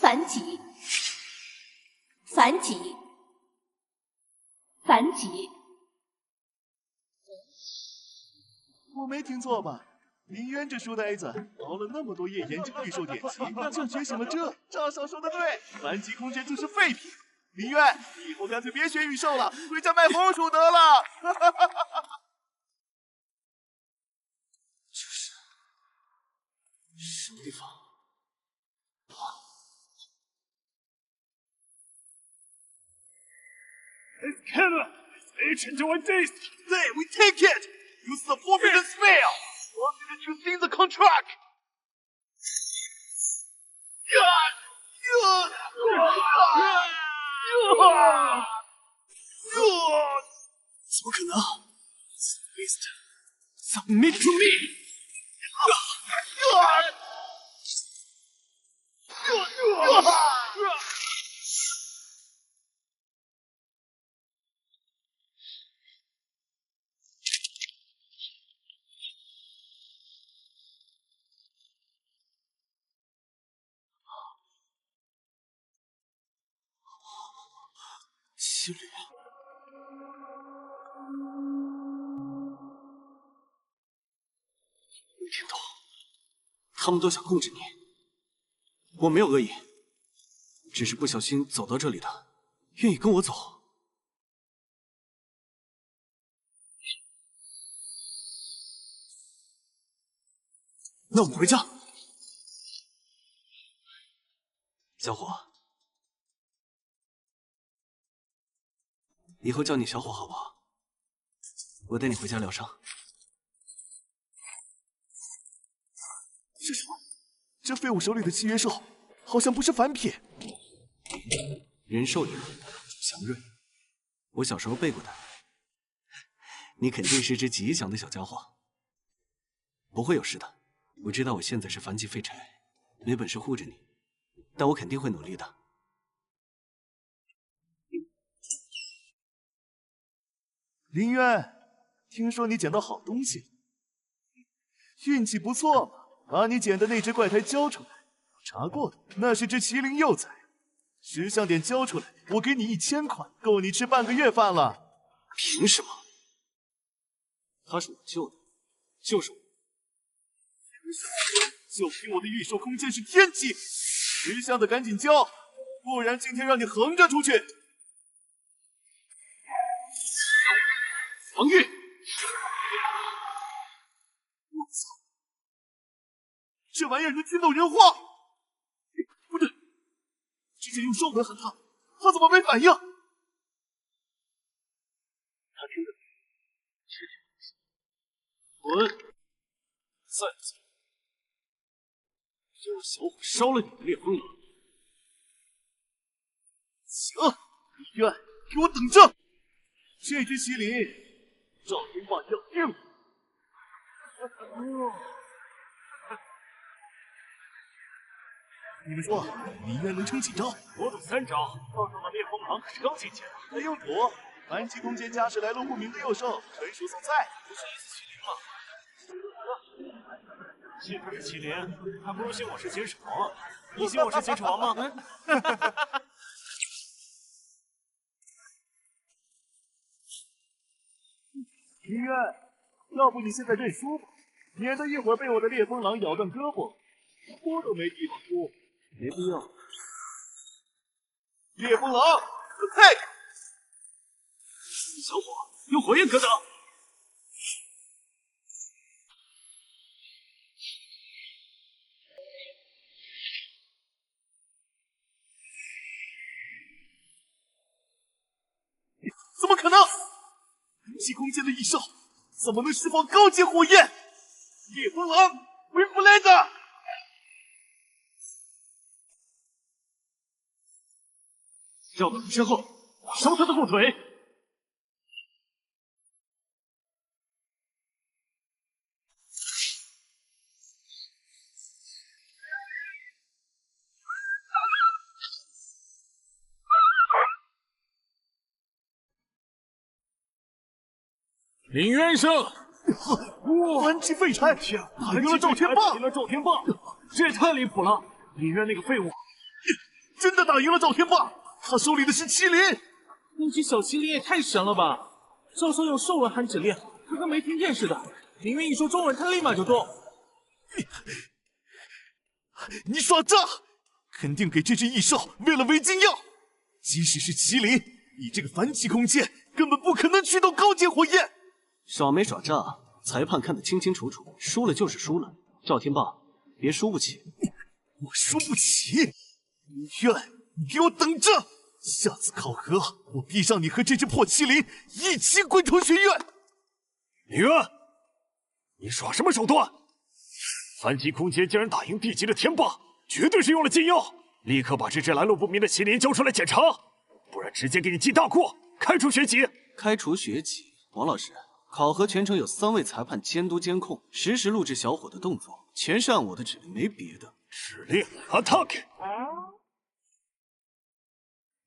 反击，反击，反击。我没听错吧？林渊这书呆子熬了那么多夜研究御兽典籍，就觉醒了这。赵少说的对，反击空间就是废品。林渊，以后干脆别学御兽了，回家卖红薯得了。这是什么地方？ It's Canada! It's ancient to a taste! There, we take it! Use the forbidden spell! Forbidden to sign the contract! 怎么可能 ？Beast, submit to me! 七旅，没听懂，他们都想控制你。我没有恶意，只是不小心走到这里的，愿意跟我走。那我们回家。小伙。 以后叫你小伙好不好？我带你回家疗伤。这什么？这废物手里的契约兽，好像不是凡品。人兽眼，祥瑞，我小时候背过的。你肯定是只吉祥的小家伙，不会有事的。我知道我现在是凡级废柴，没本事护着你，但我肯定会努力的。 林渊，听说你捡到好东西，运气不错嘛！把你捡的那只怪胎交出来，我查过的，那是只麒麟幼崽。石像点交出来，我给你1000块，够你吃半个月饭了。凭什么？他是我救的，就是我。就凭我的御兽空间是天机，识相的赶紧交，不然今天让你横着出去。 防御！我操！这玩意儿能听懂人话？不对，之前用兽文喊他，他怎么没反应？他听得懂。滚！再走，就让小伙烧了你的烈风狼。行，林渊，给我等着！这只麒麟。 赵天霸要定了！你们说，林渊能撑几招？我赌3招。到时候的烈风狼可是刚进阶的，还用赌？凡击空间家是来路不明的幼兽，纯属送菜。不是一次麒麟吗？幸亏是麒麟，还不如信我是秦始皇。你信我是秦始皇吗？林渊，要不你现在认输吧，免得一会儿被我的烈风狼咬断胳膊，哭都没地方哭。没必要。烈风狼，嘿！小伙，用火焰格挡。怎么可能？极空间的异兽怎么能释放高阶火焰？烈风狼，回不来的！要等身后，烧他的后腿。林渊生，凡击废柴，打赢了赵天霸，打赢了赵天霸，这也太离谱了！林渊那个废物，真的打赢了赵天霸，他手里的是麒麟。那只小麒麟也太神了吧！招手有兽文喊指令，他跟没听见似的。林渊一说中文，他立马就动。你耍诈！肯定给这只异兽喂了违禁药。即使是麒麟，以这个凡级空间，根本不可能驱动高阶火焰。耍没耍诈，裁判看得清清楚楚，输了就是输了。赵天霸，别输不起。我输不起。林渊，你给我等着！下次考核，我逼上你和这只破麒麟一起滚出学院。林渊，你耍什么手段？凡级空间竟然打赢地级的天霸，绝对是用了禁药！立刻把这只来路不明的麒麟交出来检查，不然直接给你记大过，开除学籍！开除学籍？王老师，考核全程有3位裁判监督监控，实时录制小伙的动作，全是按我的指令，没别的。指令 attack，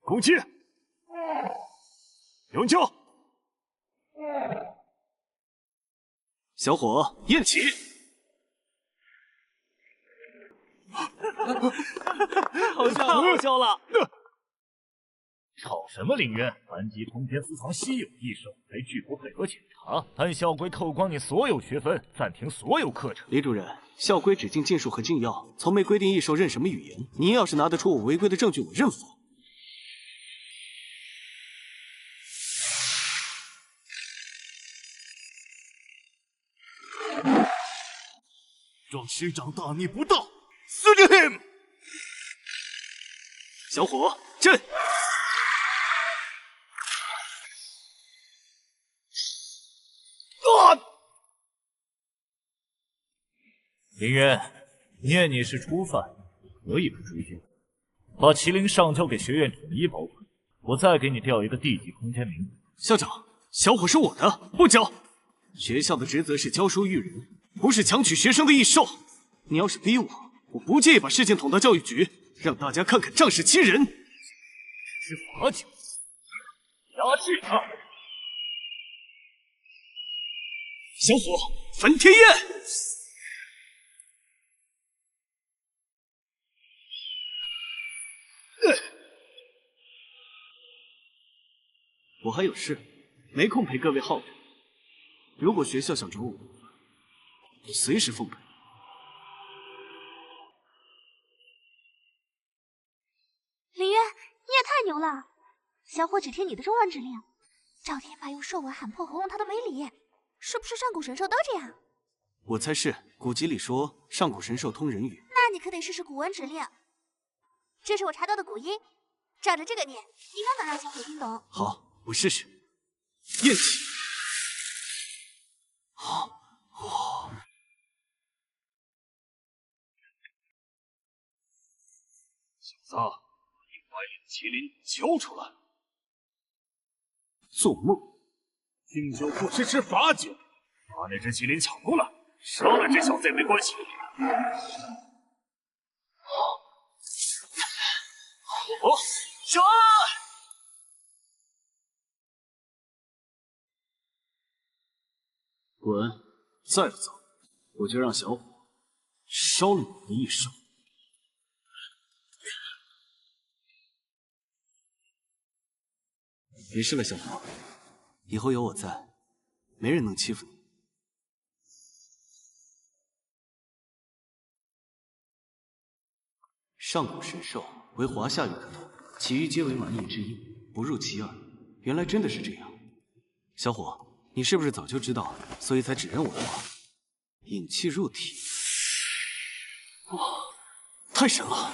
攻击，永救，小伙验起。好笑，好笑了！吵什么林渊？凡级空间私藏稀有异兽，还拒不配合检查，按校规扣光你所有学分，暂停所有课程。李主任，校规只禁禁术和禁药，从没规定异兽认什么语言。您要是拿得出我违规的证据，我认否。让师长大逆不道！Suit him！ 小伙，阵！林渊，念你是初犯，可以不追究。把麒麟上交给学院统一保管，我再给你调一个地级空间名额。校长，小伙是我的，不交。学校的职责是教书育人，不是强取学生的异兽。你要是逼我，我不介意把事情捅到教育局，让大家看看仗势欺人。是罚酒，压制他！小伙，焚天焰！我还有事，没空陪各位好人。如果学校想找我，我随时奉陪。林渊，你也太牛了！小伙只听你的中文指令。赵天霸用兽文喊破喉咙，他都没理，是不是上古神兽都这样？我猜是，古籍里说上古神兽通人语。那你可得试试古文指令。这是我查到的古音，照着这个念，应该能让小伙听懂。好。我试试，咽气。小子，你怀里的麒麟交出来！做梦！敬酒不吃吃罚酒，把那只麒麟抢过来，杀了这小子也没关系。杀！滚！再不走，我就让小伙烧了你的异兽。没事了，小伙，以后有我在，没人能欺负你。上古神兽为华夏语的头，其余皆为蛮夷之音，不入其耳。原来真的是这样，小伙。你是不是早就知道，所以才指认我的话？引气入体，哇，太神了！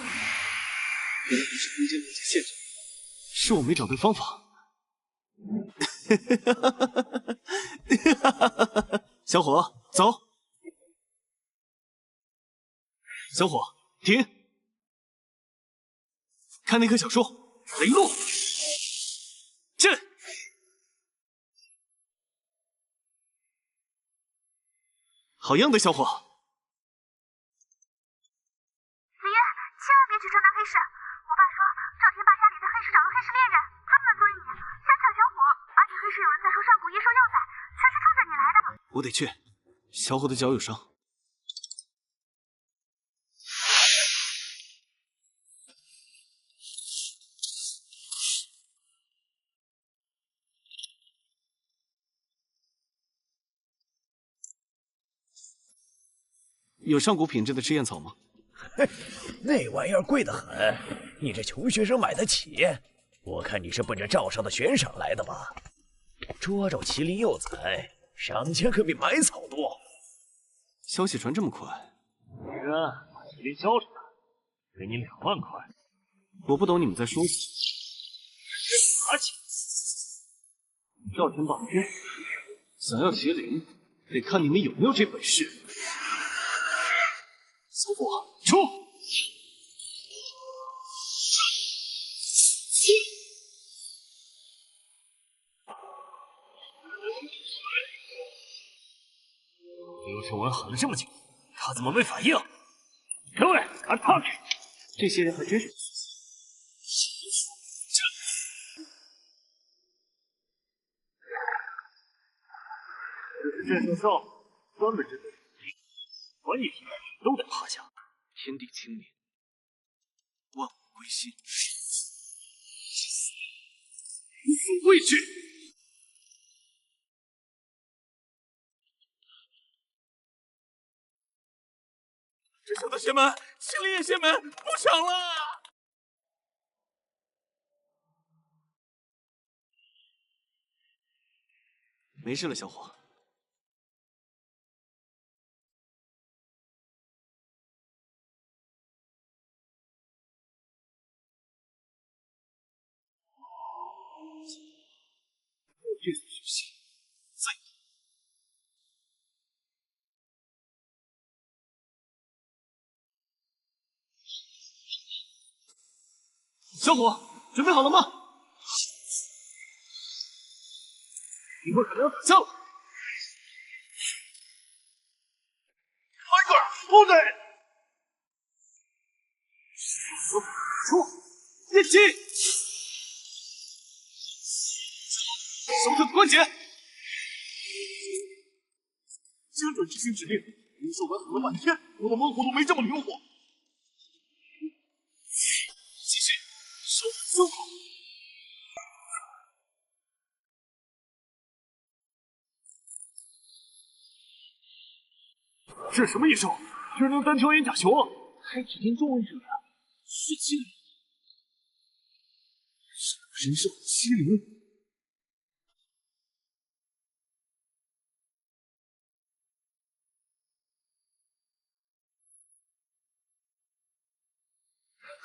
原来不是空间连接限制，是我没找对方法。小伙，走。小伙，停！看那棵小树，雷落，震！好样的，小伙！林渊，千万别去承担黑市。我爸说，赵天霸家里的黑市找了黑市猎人，他们所以想抢小伙，而且黑市有人在说上古异兽幼崽，全是冲着你来的。我得去，小伙的脚有伤。有上古品质的吃燕草吗？嘿，那玩意儿贵得很，你这穷学生买得起？我看你是奔着赵上的悬赏来的吧？捉着麒麟幼崽，赏钱可比买草多。消息传这么快，女人把麒麟交出来，给你2万块。我不懂你们在说什么。拿起！赵天霸真想要麒麟，得看你们有没有这本事。小伙，出！刘寿文喊了这么久，他怎么没反应？各位，看他！这些人还真是。这是镇圣少，专门针对你，管你什么都得趴下。天地清明，万物归心，无所畏惧。这小的邪门，麒麟也邪门，不赏了！没事了，小伙。这所学习在小伙，准备好了吗？一会儿可能要打架了。不对！出！练击！手特关节！精准执行指令。林寿文喊了半天，我的猛虎都没这么灵活。继续，手胸口。这什么异兽？居然能单挑眼甲熊！还只听中文者是麒麟，神兽麒麟。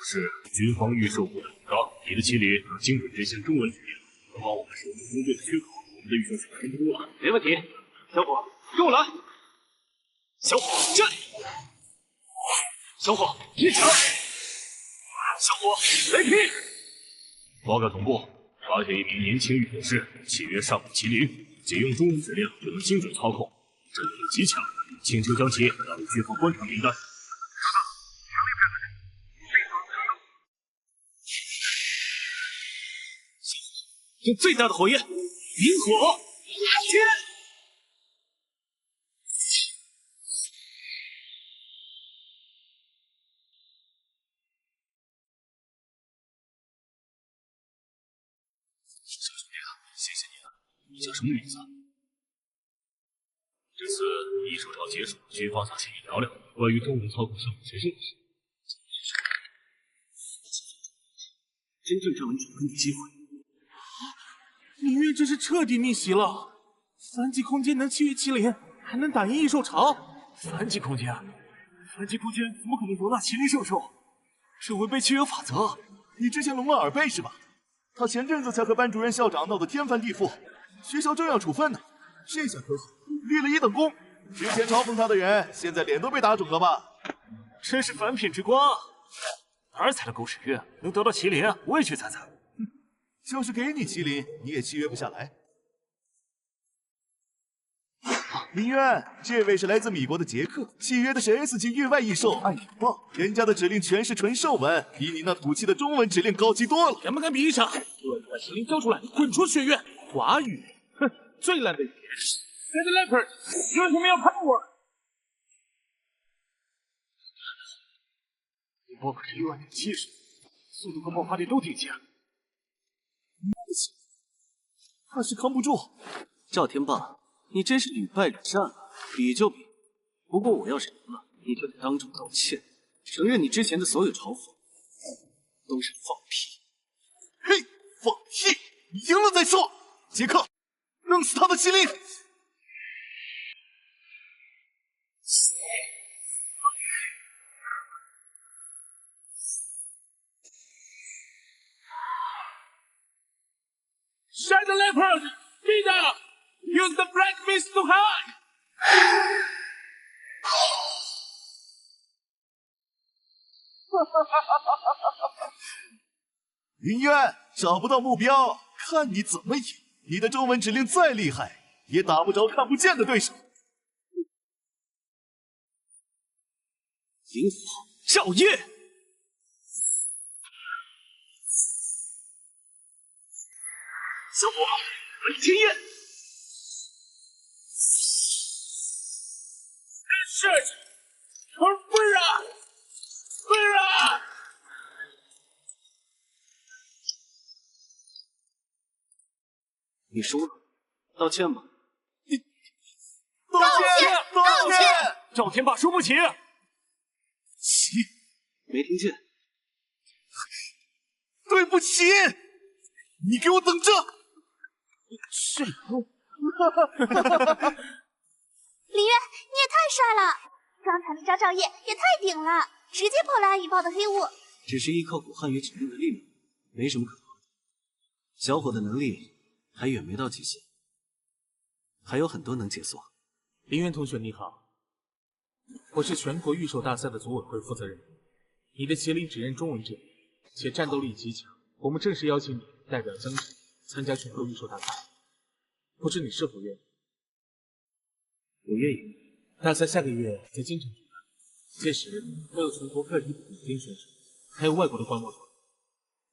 是军方预售部的警告，你的麒麟能精准执行中文指令，能帮我们守住军队的缺口。我们的预售水平多了，没问题。小伙，跟我来。小伙站！小伙踢墙！小伙雷劈！报告总部，发现一名年轻御武士，契约上古麒麟，仅用中文指令就能精准操控，战斗力极强，请求将其纳入军方观察名单。用最大的火焰，萤火天！小兄弟啊，谢谢你了。你叫什么名字？这次艺术潮结束，军方想请你聊聊关于中文操控上古神兽的事。真正让人找回你机会。明月这是彻底逆袭了，3级空间能契约麒麟，还能打赢异兽潮。3级空间，3级空间怎么可能容纳麒麟圣兽？这违背契约法则。你之前聋了耳背是吧？他前阵子才和班主任、校长闹得天翻地覆，学校正要处分呢。这下可好，立了1等功。之前嘲讽他的人，现在脸都被打肿了吧？真是反品之光。哪儿采的狗屎运，能得到麒麟，我也去采采。就是给你麒麟，你也契约不下来。林渊，这位是来自米国的杰克，契约的是 S 级域外异兽暗影豹，人家的指令全是纯兽文，比你那土气的中文指令高级多了。敢不敢比一场？把麒麟交出来，滚出学院！华语，哼，最烂的语言。Red Leopard， 有什么要 power？ 你包括这6万点技术，速度和爆发力都顶尖。怕是扛不住。赵天霸，你真是屡败屡战啊！比就比，不过我要是赢了，你就得当众道歉，承认你之前的所有嘲讽都是放屁。嘿，放屁！你赢了再说。杰克，弄死他的麒麟！ Shadow Leopard, speed up! Use the Black Beast to hide! 林渊找不到目标，看你怎么赢！你的中文指令再厉害，也打不着看不见的对手。萤火照夜，小火文天焰。 Shit! Vera! Vera! 你输了，道歉吧。道歉！道歉！赵天霸输不起。起！没听见。对不起，你给我等着！是。林渊，你也太帅了！刚才那招照夜也太顶了，直接破了阿雨豹的黑雾。只是依靠古汉语指令的力量，没什么可破的。小伙的能力还远没到极限，还有很多能解锁。林渊同学你好，我是全国御兽大赛的组委会负责人。你的麒麟只认中文指令，且战斗力极强。我们正式邀请你代表江城参加全国御兽大赛，不知你是否愿意？ 我愿意。大赛下个月在京城举办，届时会有全国各地的顶尖选手，还有外国的观摩团。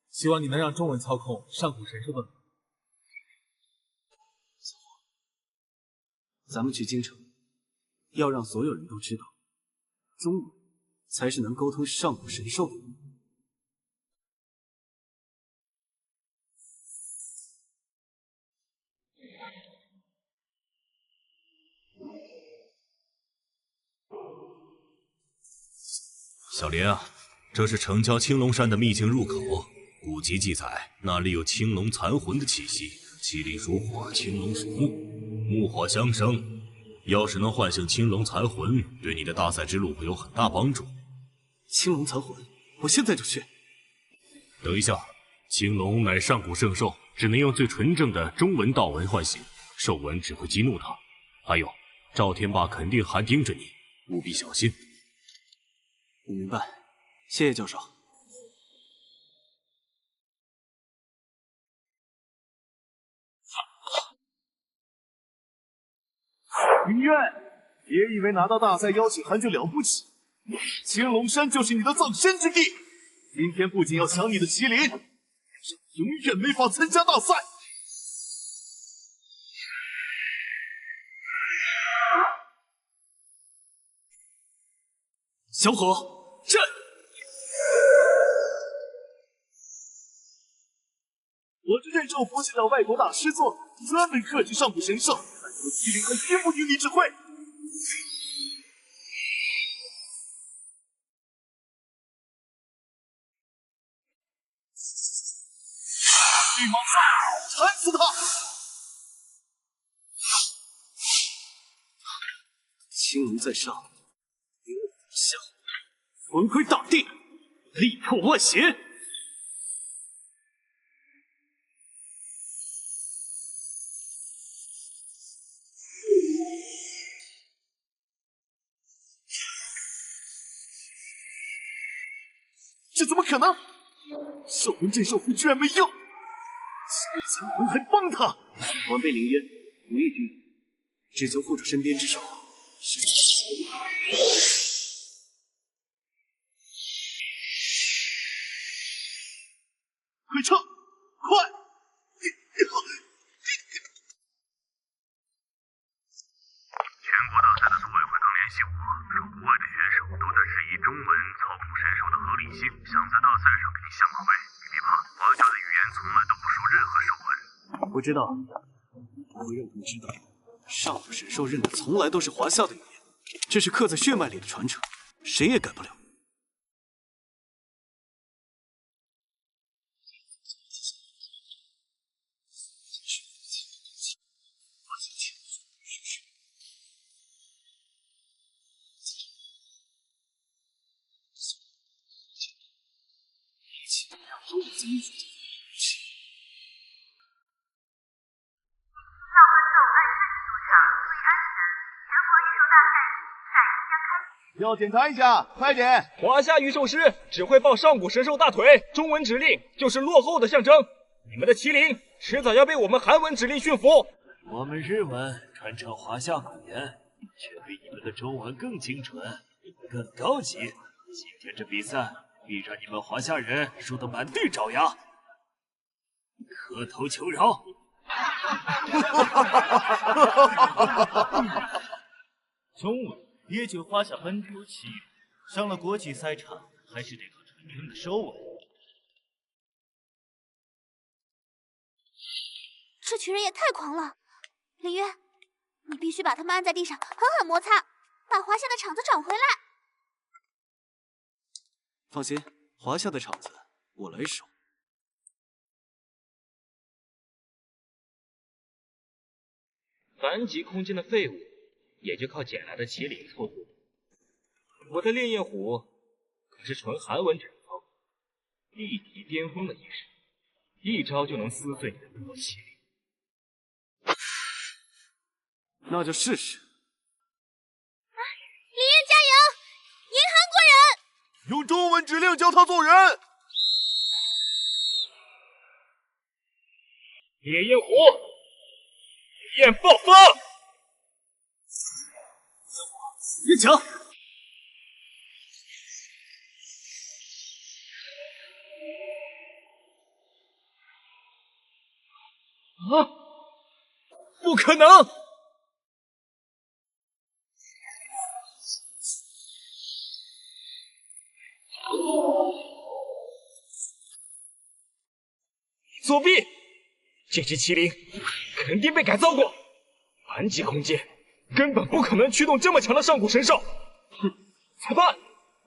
希望你能让中文操控上古神兽的能力。小伙，咱们去京城，要让所有人都知道，中文才是能沟通上古神兽的。小林啊，这是城郊青龙山的秘境入口。古籍记载，那里有青龙残魂的气息。麒麟属火，青龙属木，木火相生。要是能唤醒青龙残魂，对你的大赛之路会有很大帮助。青龙残魂，我现在就去。等一下，青龙乃上古圣兽，只能用最纯正的中文道文唤醒，兽文只会激怒他。还有，赵天霸肯定还盯着你，务必小心。 我明白，谢谢教授。林渊，别以为拿到大赛邀请函就了不起，青龙山就是你的葬身之地。今天不仅要抢你的麒麟，永远没法参加大赛。小火，战！我这阵咒符是找外国大师做的，专门克制上古神兽。但这麒麟还绝不听你指挥。巨蟒兽，缠死他！青龙在上，灵武下，魂盔大地，力破万邪。 这怎么可能？兽魂镇兽符居然没用，残魂还帮他！晚辈凌渊，无意君，只求护住身边之手。快撤！快！全国大赛的组委会刚联系我，说国外的选手都在质疑中文操控神兽的合理性，想在大赛上给你下马威。你别怕，华教的语言从来都不输任何兽文。我知道，我会让他们知道，上古神兽认的从来都是华夏的语言，这是刻在血脉里的传承。谁也改不了。要检查一下，快点！华夏御兽师只会抱上古神兽大腿，中文指令就是落后的象征。你们的麒麟迟早要被我们韩文指令驯服。我们日文传承华夏古言，却比你们的中文更精纯、更高级。今天这比赛必让你们华夏人输得满地找牙，磕头求饶。中文也就华夏本土起源，上了国际赛场还是得靠纯正的收尾。这群人也太狂了！林渊，你必须把他们按在地上，狠狠摩擦，把华夏的场子找回来。放心，华夏的场子我来守。凡级空间的废物，也就靠捡来的麒麟凑数。我的烈焰虎可是纯韩文拳头，地级巅峰的意识，一招就能撕碎你的骨头麒麟。那就试试。林渊加油，赢韩国人！用中文指令教他做人。烈焰虎，烈焰爆发！越强！啊！不可能！作弊！这只麒麟肯定被改造过，顽疾空间根本不可能驱动这么强的上古神兽。哼！裁判，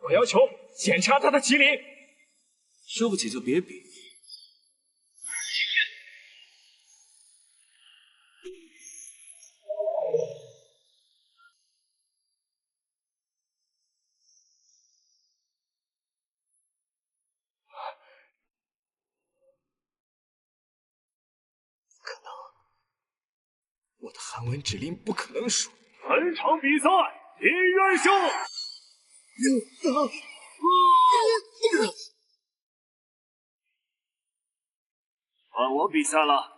我要求检查他的麒麟。输不起就别比。我的韩文指令不可能输。本场比赛，林渊胜。换我比赛了。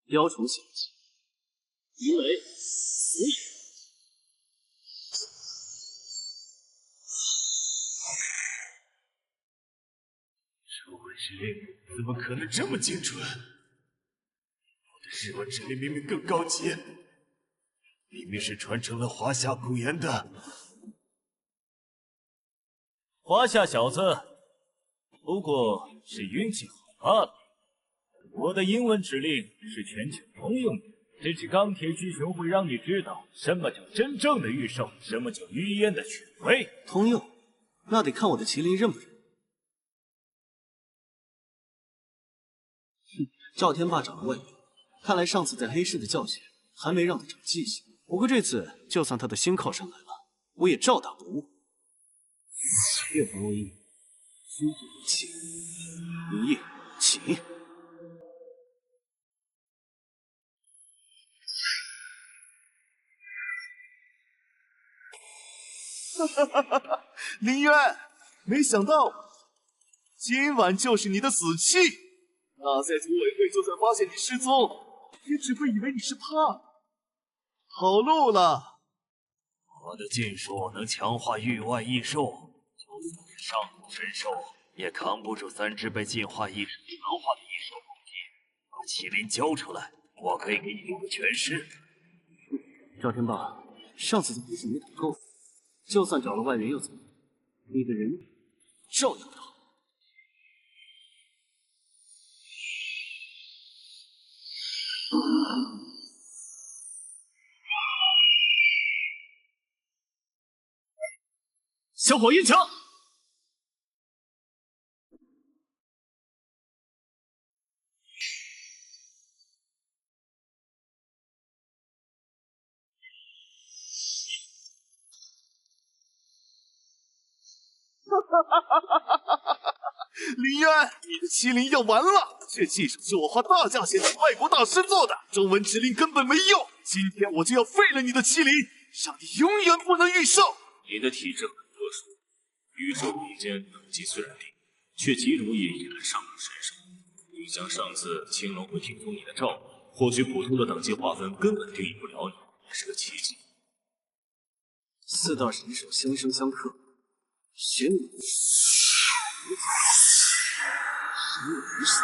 雕虫小技，鱼雷死也。中文指令怎么可能这么精准？我的日文指令明明更高级，明明是传承了华夏古言的。华夏小子，不过是运气好罢了。我的英文指令是全球通用的，这只钢铁巨熊会让你知道什么叫真正的御兽，什么叫语言的权威。通用，那得看我的麒麟认不认。哼，赵天霸长了外援，看来上次在黑市的教训还没让他长记性。不过这次就算他的心靠上来了，我也照打不误。切不如意，须不如弃。如意，起。林渊，没想到今晚就是你的死期。大赛组委会就算发现你失踪，也只会以为你是怕跑路了。我的禁术能强化域外异兽，就算是上古神兽也扛不住3只被进化异兽强化的异兽攻击。把麒麟交出来，我可以给你一个全尸。赵天霸，上次的比赛没打够，就算找了外援又怎么样？你的人照样到。小火晕墙。林渊，你的麒麟要完了！这技术是我花大价钱请外国大师做的，中文指令根本没用。今天我就要废了你的麒麟，让你永远不能御兽。你的体质很特殊，御兽比肩等级虽然低，却极容易引来上古神兽。就像上次青龙会听从你的召唤，或许普通的等级划分根本定义不了你，也是个奇迹。四大神兽相生相克，玄武。 神武无事，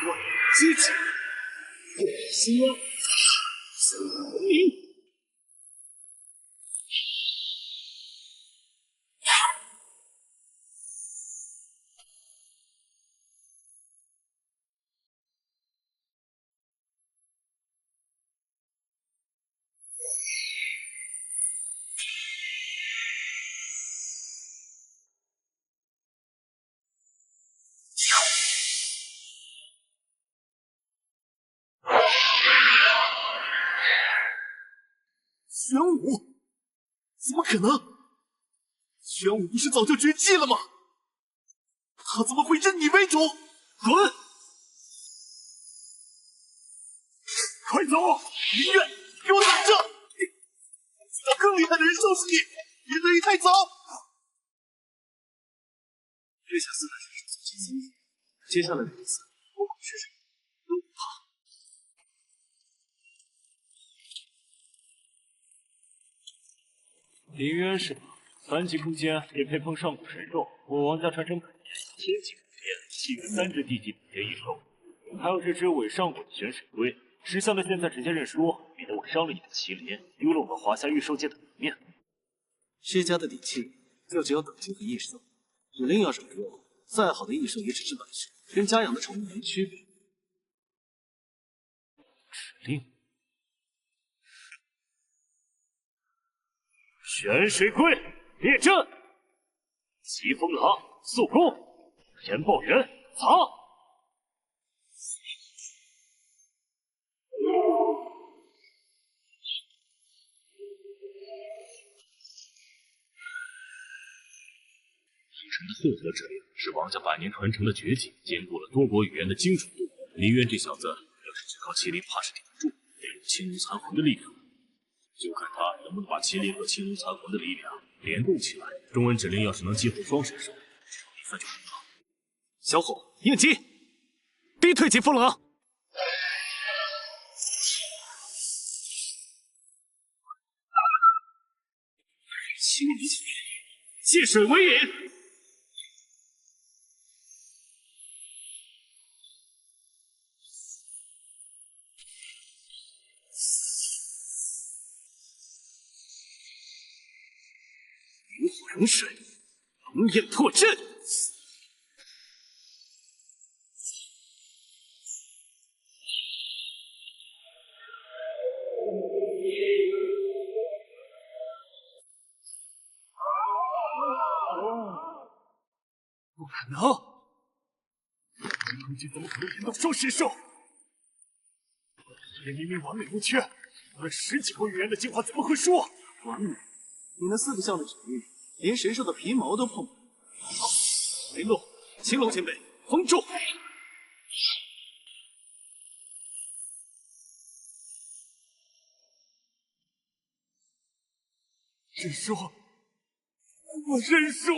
万皆解，我心安，三文明。玄武？怎么可能？玄武不是早就绝迹了吗？他怎么会认你为主？滚！快走！林渊，给我等着！遇到更厉害的人收拾你，别得意太早。月下四大神兽总计3人，接下来的日子，不管是谁都不怕。 林渊是吧？3级空间也配碰上古神兽？我王家传承百年，天级空间起源3只地级顶尖异兽，还有这只伪上古的玄水龟。识相的现在直接认输，免得我伤了你的麒麟，丢了我们华夏御兽界的脸面。世家的底气就只有等级和异兽，指令要是不用，再好的异兽也只是本事，跟家养的宠物没区别。指令。 玄水龟列阵，疾风狼速攻，天豹猿藏。形成的混合指令是王家百年传承的绝技，兼顾了多国语言的精准度。林渊这小子要是只靠麒麟，怕是顶不住，得有青龙残魂的力量。 就看他能不能把麒麟和青龙残魂的力量联动起来。中文指令要是能激活双神兽，比赛就赢了。小火应急，逼退疾风狼。青龙起，借水为引。 如火融水，龙焰破阵。不可能！真空界怎么可能引动双神兽？这明明完美无缺，无论10几国语言的精华怎么会输？完美！你那四不像的指令，连神兽的皮毛都碰不了。好，雷诺，青龙前辈，封住！认输！我认输！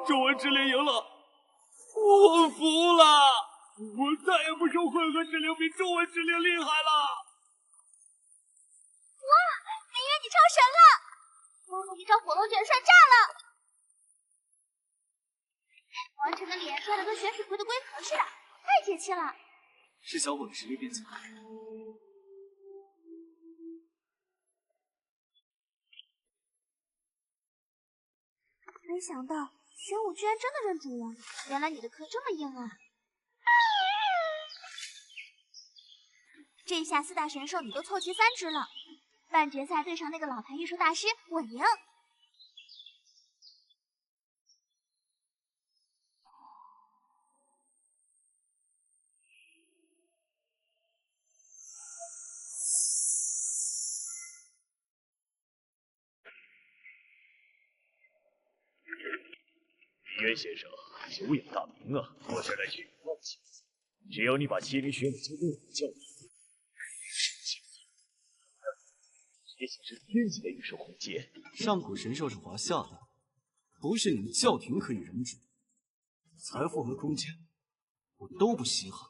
中文指令赢了，我服了！我再也不说混合指令比中文指令厉害了！哇，林渊你超神了！ 妈妈，一招火龙卷帅炸了！完成的脸帅的跟玄水龟的龟壳似的，太解气了！是小火的实力变强。没想到玄武居然真的认主了，原来你的壳这么硬啊！这下4大神兽你都凑齐3只了。 半决赛对上那个老牌御兽大师，稳赢。渊先生久仰大名啊，我是来取关系。只要你把麒麟玄武交给我的教主，也显示天级的御兽魂阶。上古神兽是华夏的，不是你们教廷可以容止。财富和弓箭，我都不稀罕。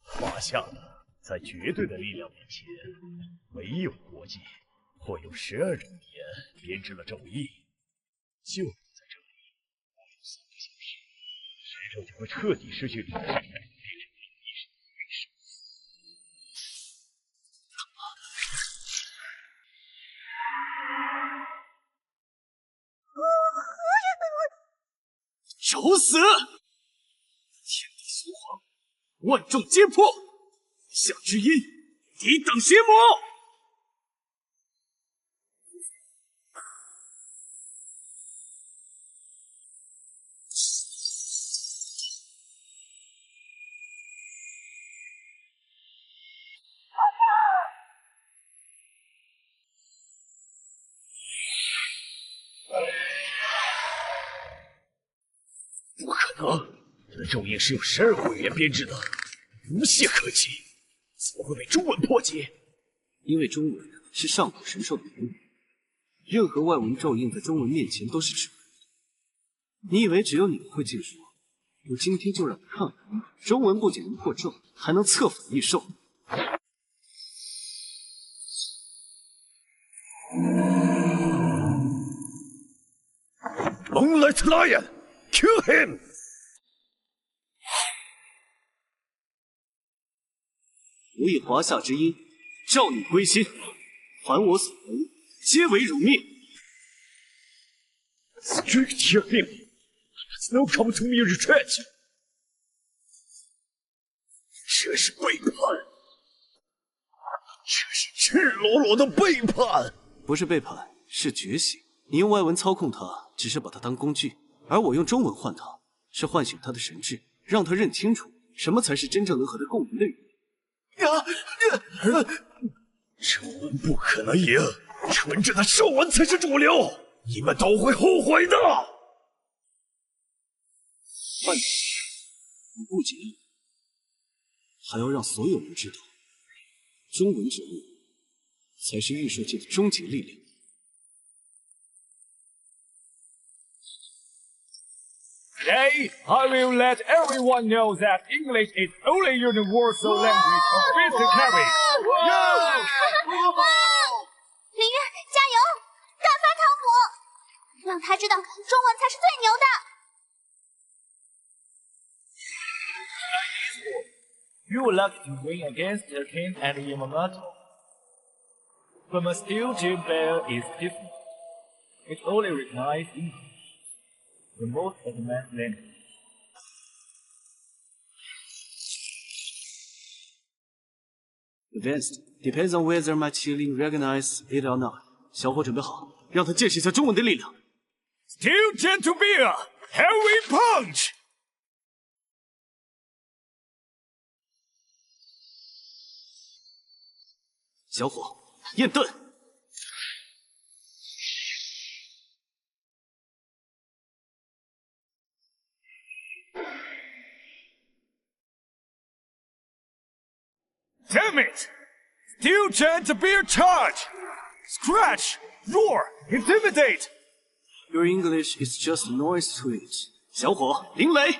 华夏的，在绝对的力量面前，没有国界。我用12种语言编织了咒印，就在这里，还有3个小时，神兽就会彻底失去理智，变成一身御兽。找死！天地苏黄，万众皆破，下之音，抵挡邪魔。不可能，这咒印是用12个语言编织的，无懈可击，怎么会被中文破解？因为中文是上古神兽的语言，任何外文咒印在中文面前都是纸糊的。你以为只有你们会禁术？我今天就让你看看，中文不仅能破咒，还能策反异兽。Moonlight Lion, kill him! 我以华夏之音，召你归心，凡我所为，皆为汝灭。Strict him! There's no come to me retreat! 这是背叛，这是赤裸裸的背叛！不是背叛，是觉醒。你用外文操控它，只是把它当工具；而我用中文换它，是唤醒它的神智，让它认清楚什么才是真正能和它共鸣的语言。中文不可能赢，纯正的兽文才是主流，你们都会后悔的。换你，我不仅要，还要让所有人知道，中文之力才是御兽界的终极力量。Today, I will let everyone know that English is only universal language of Mr. Carry. 林月，加油！干翻汤姆，让他知道中文才是最牛的。You would like to win against the king and Yamamoto. But my steel gem bear is different. It only recognizes English, the most advanced language. Advanced depends on whether my Qilin recognize it or not. 小伙准备好，让他见识一下中文的力量。Steel gentle bear, heavy punch. 小伙，焰盾。Damn it! Steel giant bear charge! Scratch! Roar! Intimidate! Your English is just noise to it. 小伙，灵雷。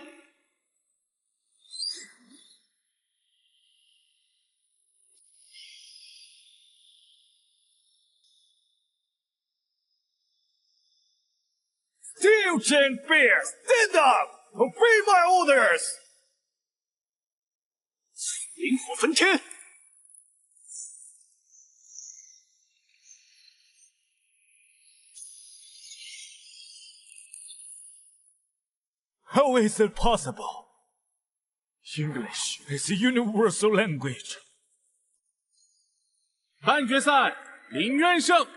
Steel giant bear, stand up! Obey my orders! 灵火焚天。How is it possible? English is a universal language. 半决赛，林渊胜。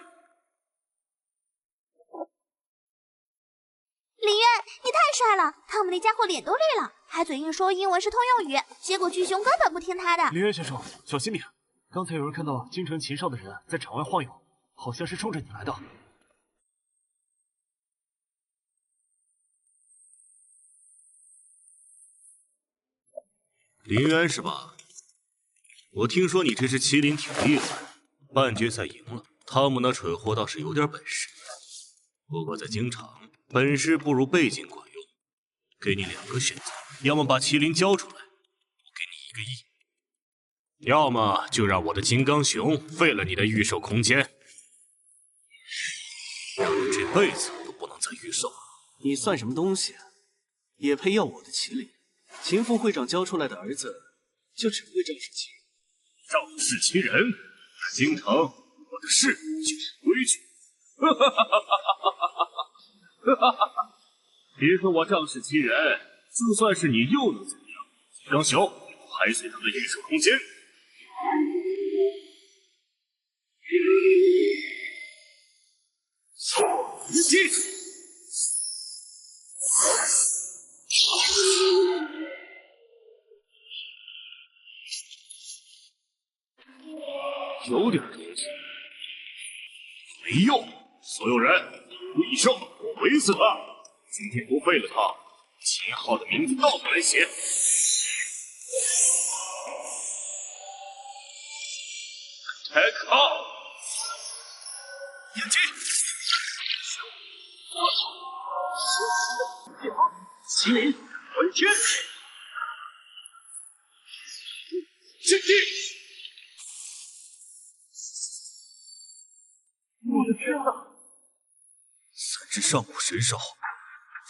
林渊，你太帅了！汤姆那家伙脸都绿了，还嘴硬说英文是通用语，结果巨熊根本不听他的。林渊先生，小心点！刚才有人看到京城秦少的人在场外晃悠，好像是冲着你来的。林渊是吧？我听说你这只麒麟挺厉害，半决赛赢了，汤姆那蠢货倒是有点本事。不过在京场，本事不如背景管用。给你2个选择，要么把麒麟交出来，我给你1个亿；要么就让我的金刚熊废了你的御兽空间，让你这辈子都不能再御兽了。你算什么东西啊？也配要我的麒麟？秦副会长教出来的儿子，就只会仗势欺人。仗势欺人，京城我的事就是规矩。别说我仗势欺人，就算是你又能怎样？金刚熊，拍碎他的御兽空间！错，一击！有点东西，没用！所有人，异兽，围死他！今天不废了他，秦昊的名字倒过来写。Attack on！ 眼睛！麒麟，混天！进击！我的天哪！3只上古神兽，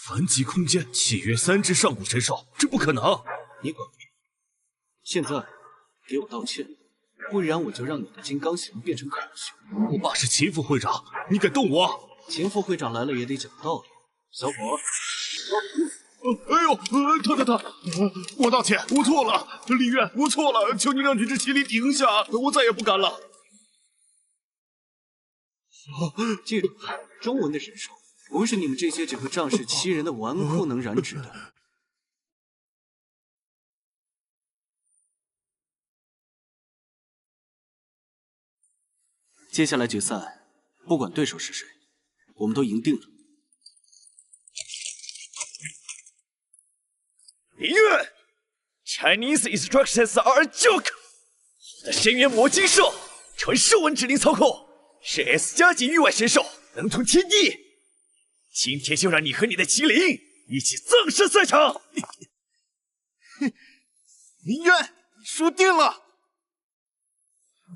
凡极空间契约3只上古神兽，这不可能！你管屁！现在给我道歉，不然我就让你的金刚熊变成狗熊！我爸是秦副会长，你敢动我？秦副会长来了也得讲道理，小伙。哎呦，他，我道歉，我错了，林渊，我错了，求你让这只麒麟停下，我再也不敢了。记住，中文的神兽不是你们这些只会仗势欺人的纨绔能染指的。接下来决赛，不管对手是谁，我们都赢定了。林渊 ，Chinese instructions are a joke。我的深渊魔金兽，纯兽文指令操控。是 S 加级域外神兽，能吞天地。今天就让你和你的麒麟一起葬身赛场。林渊，你输定了。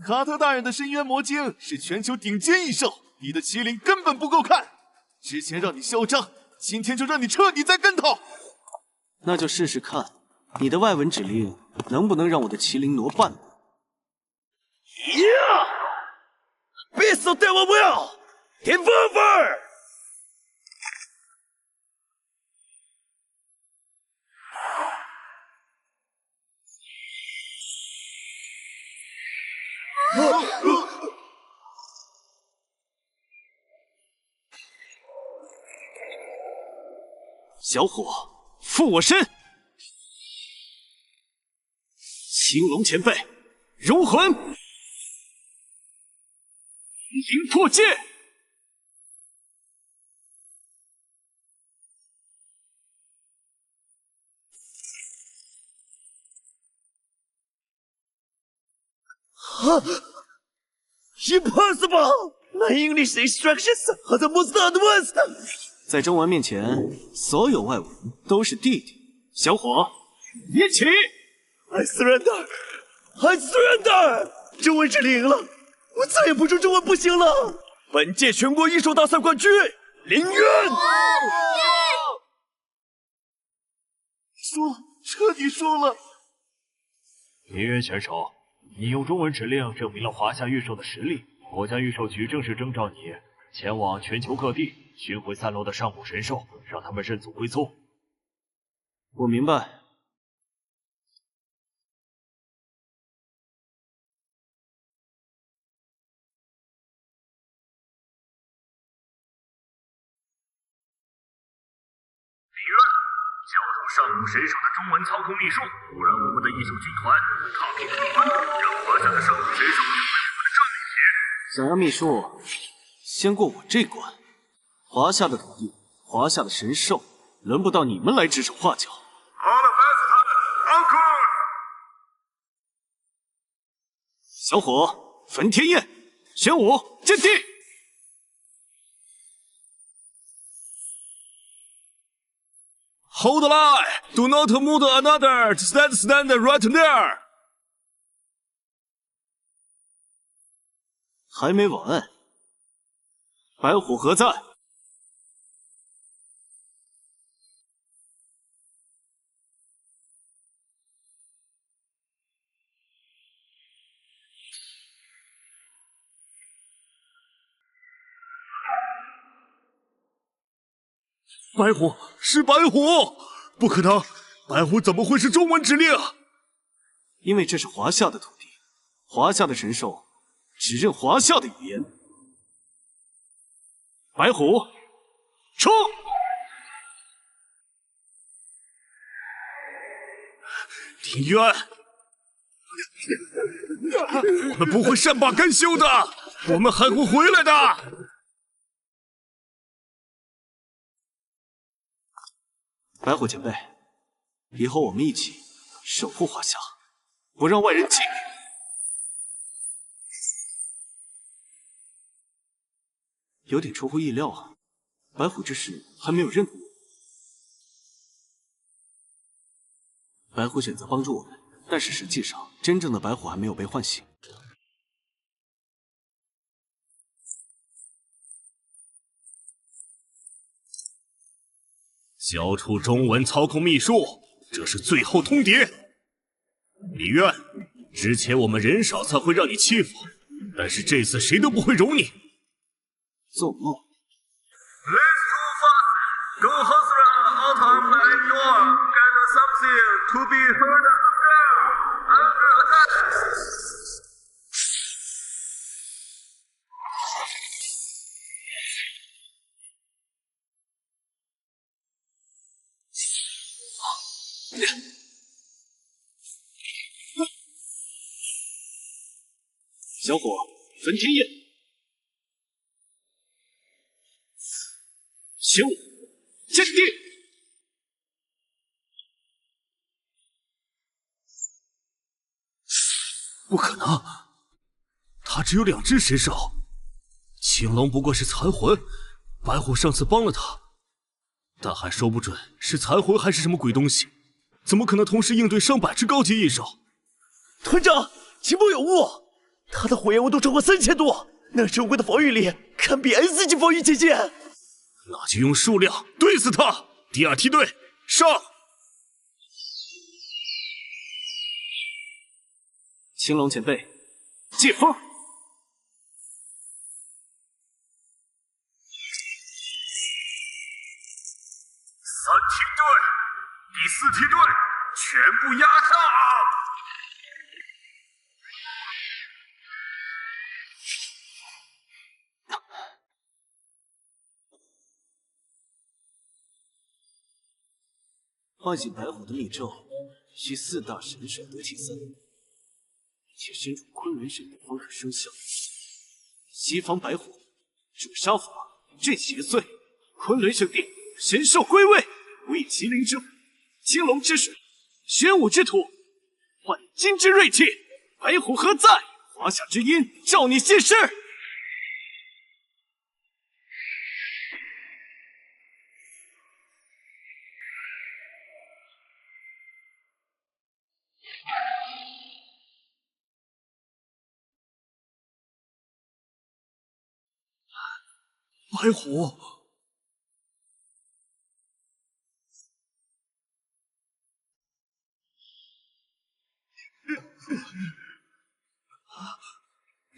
卡特大人的深渊魔晶是全球顶尖异兽，你的麒麟根本不够看。之前让你嚣张，今天就让你彻底栽跟头。那就试试看，你的外文指令能不能让我的麒麟挪半步。别手对我不要 ，Devolver！ 小伙，附我身！青龙前辈，融魂！灵破剑！啊 ！Impossible! My English instructions are the most advanced. 在中文面前，所有外文都是弟弟。小伙，一起 ！I surrender! I surrender! 中文指令赢了，我再也不说中文不行了。本届全国异兽大赛冠军林渊。输了，彻底输了。林渊选手，你用中文指令证明了华夏御兽的实力。国家御兽局正式征召你前往全球各地寻回散落的上古神兽，让他们认祖归宗。我明白。交出上古神兽的中文操控秘术，不然我们的异兽军团踏平比分，让华夏的上古神兽成为我们的战利品。想要秘术，先过我这关。华夏的土地，华夏的神兽，轮不到你们来指手画脚。好了，烦死他们！小火焚天焰，玄武见地。Hold the line! Do not move another. Stand right there. 还没完，白虎何在？白虎是白虎，不可能！白虎怎么会是中文指令？因为这是华夏的土地，华夏的神兽只认华夏的语言。白虎，冲！林渊，我们不会善罢甘休的，我们还会回来的。白虎前辈，以后我们一起守护华夏，不让外人进。有点出乎意料啊，白虎这时还没有认可我。白虎选择帮助我们，但是实际上，真正的白虎还没有被唤醒。交出中文操控秘术，这是最后通牒。李渊，之前我们人少才会让你欺负，但是这次谁都不会容你。做梦。Let's go fast. Go hustler out of my door. Get something to be heard of there. Under attack. 小火焚天焰，玄武见地。不可能，他只有2只神兽，青龙不过是残魂，白虎上次帮了他，但还说不准是残魂还是什么鬼东西，怎么可能同时应对上百只高级异兽？团长，情报有误，他的火焰温度超过3000度，那神龟的防御力堪比 S 级防御结界。那就用数量对死他！第2梯队上！青龙前辈，借风！3梯队，第4梯队，全部压上！唤醒白虎的密咒，需4大神兽得其3，且身处昆仑圣地方可生效。西方白虎，主杀法，镇邪祟。昆仑圣地，神兽归位，为麒麟之虎，青龙之水，玄武之土，唤金之锐气。白虎何在？华夏之音，召你现世！白虎，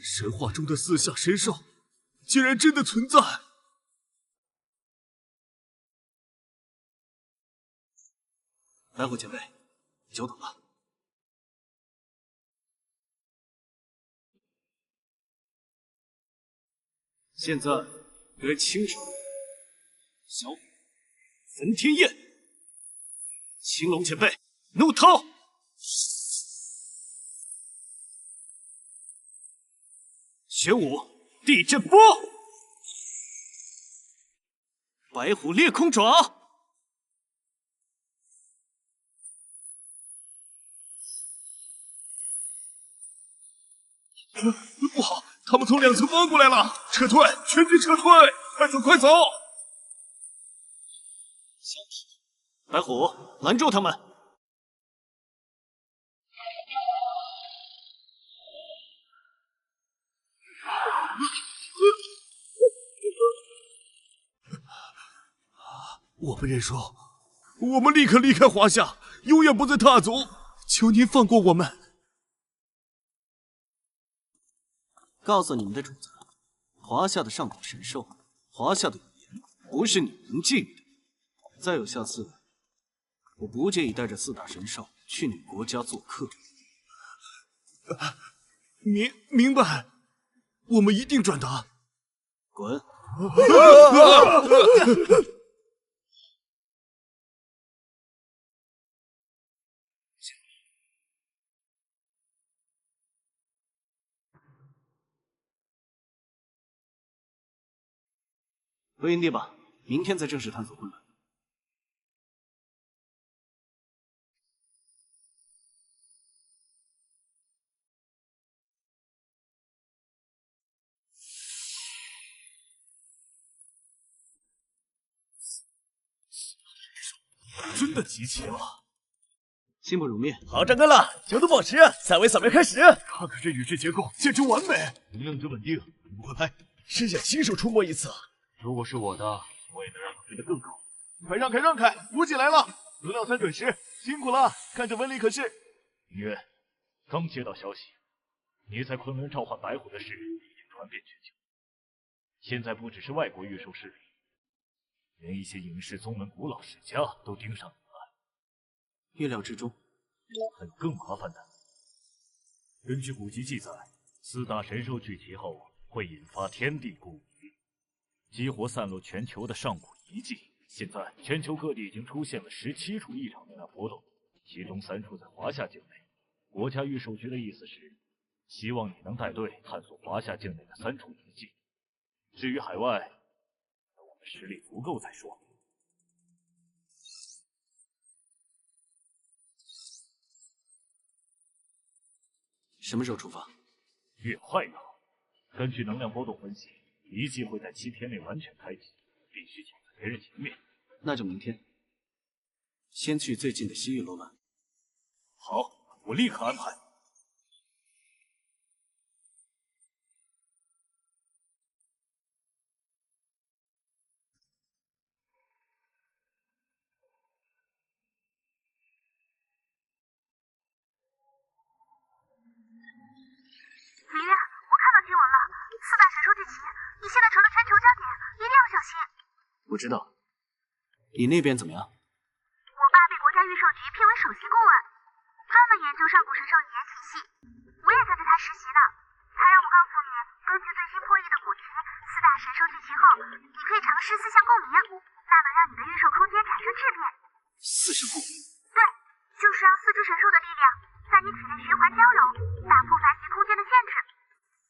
神话中的4象神兽，竟然真的存在！白虎前辈，久等了。现在该清楚。小虎焚天焰，青龙前辈怒涛，玄武地震波，白虎裂空爪。不好，他们从2侧翻过来了！撤退，全军撤退！快走，快走！白虎，拦住他们！我们认输，我们立刻离开华夏，永远不再踏足。求您放过我们！告诉你们的主子，华夏的上古神兽，华夏的语言，不是你们能觊觎的。再有下次，我不介意带着4大神兽去你国家做客。明白，我们一定转达。滚！回营地吧，明天再正式探索混乱。真的集齐了，心不如灭。好，战根了，9度宝石，赛维扫描开始。看看这宇质结构，简直完美！能量值稳定，你们快拍！真想亲手触摸一次。如果是我的，我也能让它飞得更高。快让开，让开！补给来了，能量3准时，辛苦了，看着温力可是。林渊，刚接到消息，你在昆仑召唤白虎的事已经传遍全球。现在不只是外国御兽势力，连一些影视宗门古老世家都盯上你了。意料之中。还有更麻烦的。根据古籍记载，4大神兽聚集后会引发天地故移，激活散落全球的上古遗迹。现在全球各地已经出现了17处异常能量波动，其中3处在华夏境内。国家御兽局的意思是，希望你能带队探索华夏境内的3处遗迹。至于海外，等我们实力足够再说。什么时候出发？越快越好。根据能量波动分析，遗迹会在7天内完全开启，必须抢在别人前面。那就明天。先去最近的西域楼兰。好，我立刻安排。林渊，我看到新闻了，4大神兽聚齐，你现在成了全球焦点，一定要小心。我知道。你那边怎么样？我爸被国家御兽局聘为首席顾问，专门研究上古神兽语言体系，我也跟着他实习呢。他让我告诉你，根据最新破译的古籍，4大神兽聚齐后，你可以尝试4项共鸣，那能让你的御兽空间产生质变。4项共鸣？对，就是让4只神兽的力量在你体内循环交融，打破凡级空间的限制。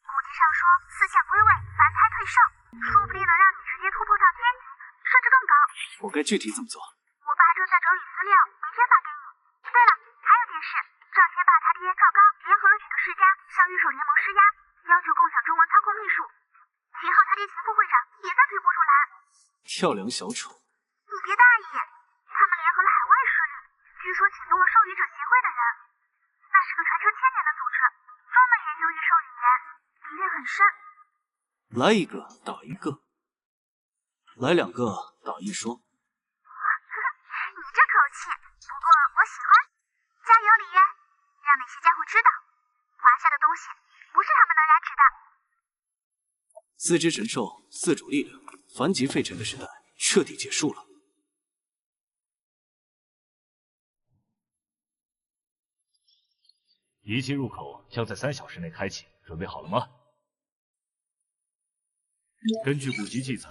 古籍上说4项归位，凡胎退圣，说不定能让你直接突破到天级，甚至更高。我该具体怎么做？我爸正在整理资料，明天发给你。对了，还有件事，赵天霸他爹赵刚联合了几个世家，向御兽联盟施压，要求共享中文操控秘术。秦昊他爹秦副会长也在推波助澜。跳梁小丑。你别大意，他们联合了海外势力，据说启动了兽语者协会的人，那是个传承1000年的组织，专门研究御兽语言，理念很深。来一个打一个，来2个打1双。你这口气，不过我喜欢。加油，李渊，让那些家伙知道，华夏的东西不是他们能染指的。4只神兽，4种力量，凡级废尘的时代彻底结束了。遗迹入口将在3小时内开启，准备好了吗？根据古籍记载，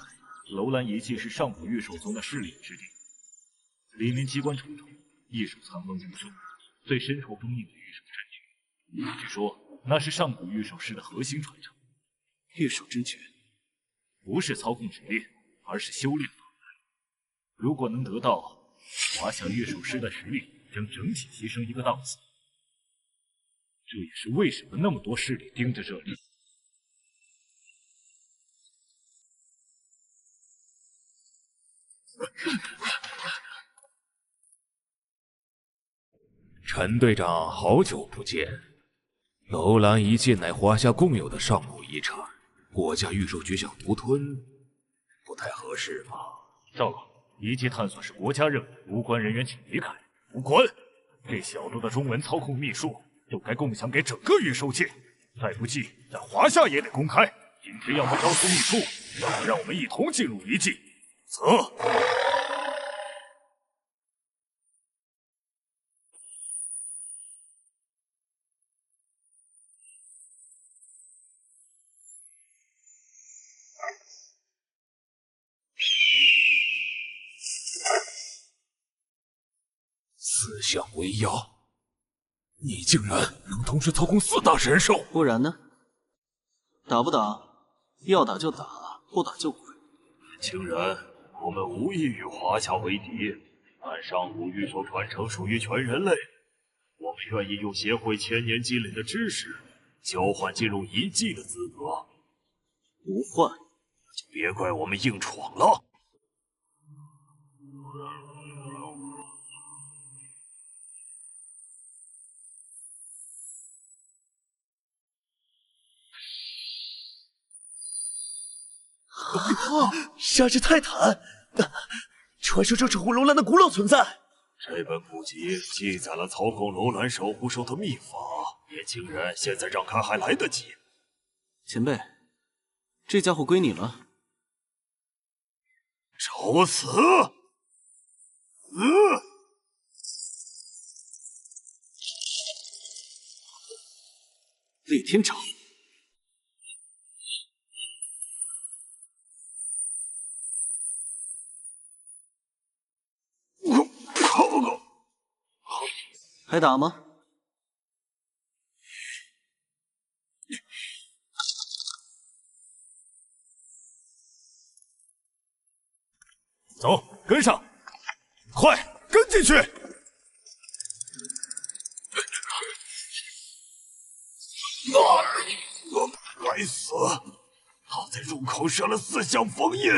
楼兰遗迹是上古御兽宗的势力之地，里面机关重重，异兽藏龙无数，最深受封印的御兽真诀，据说那是上古御兽师的核心传承。御兽真诀不是操控指令，而是修炼法门。如果能得到，华夏御兽师的实力将整体提升1个档次。这也是为什么那么多势力盯着这里。陈队长，好久不见。楼兰遗迹乃华夏共有的上古遗产，国家预授局想独吞，不太合适吧？赵老，遗迹探索是国家任务，无关人员请离开。无关！这小度的中文操控秘术，就该共享给整个御兽界。再不济，在华夏也得公开。今天要么交出秘术，要么让我们一同进入遗迹。走。四象为妖，你竟然能同时操控4大神兽？不然呢？打不打？要打就打，不打就滚。竟然，我们无意与华夏为敌，但上古御兽传承属于全人类，我们愿意用协会千年积累的知识，交换进入遗迹的资格。不换，那就别怪我们硬闯了。沙之泰坦，传说中守护楼兰的古老存在。这本古籍记载了操控楼兰守护兽的秘法，也竟然现在让开还来得及。前辈，这家伙归你了。找死！裂天掌。还打吗？走，跟上！快，跟进去！该死！他在入口设了4项封印，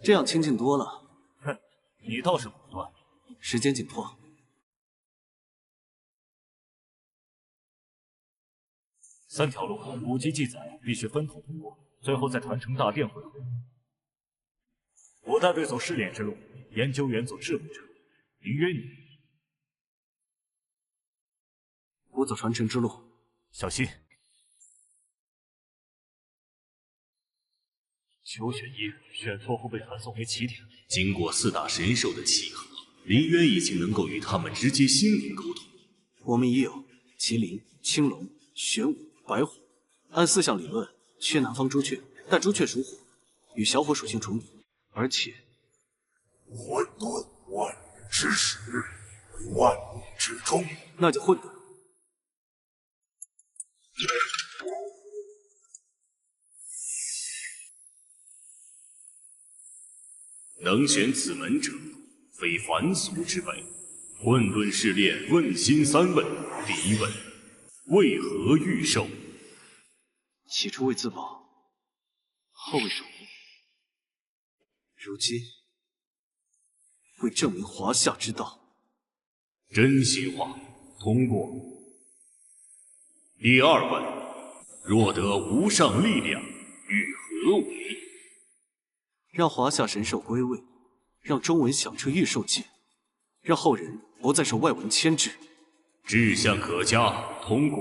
这样清静多了。哼，你倒是果断。时间紧迫。3条路，古籍记载必须分头通过，最后在团城大殿会合。我带队走试炼之路，研究员走智慧之路。林渊你，我走传承之路，小心。邱选一选错后被传送回起点。经过4大神兽的契合，林渊已经能够与他们直接心灵沟通。我们已有麒麟、青龙、玄武、白虎。按4项理论，缺南方朱雀，但朱雀属火，与小火属性重叠，而且混沌万物之始，万物之终，那就混沌。能选此门者，非凡俗之辈。混沌试炼问心3问：第1问，为何御兽？起初为自保，后为守护，如今为证明华夏之道。真心话，通过。第2问，若得无上力量，与何为？让华夏神兽归位，让中文响彻御兽界，让后人不再受外文牵制。志向可嘉，通过。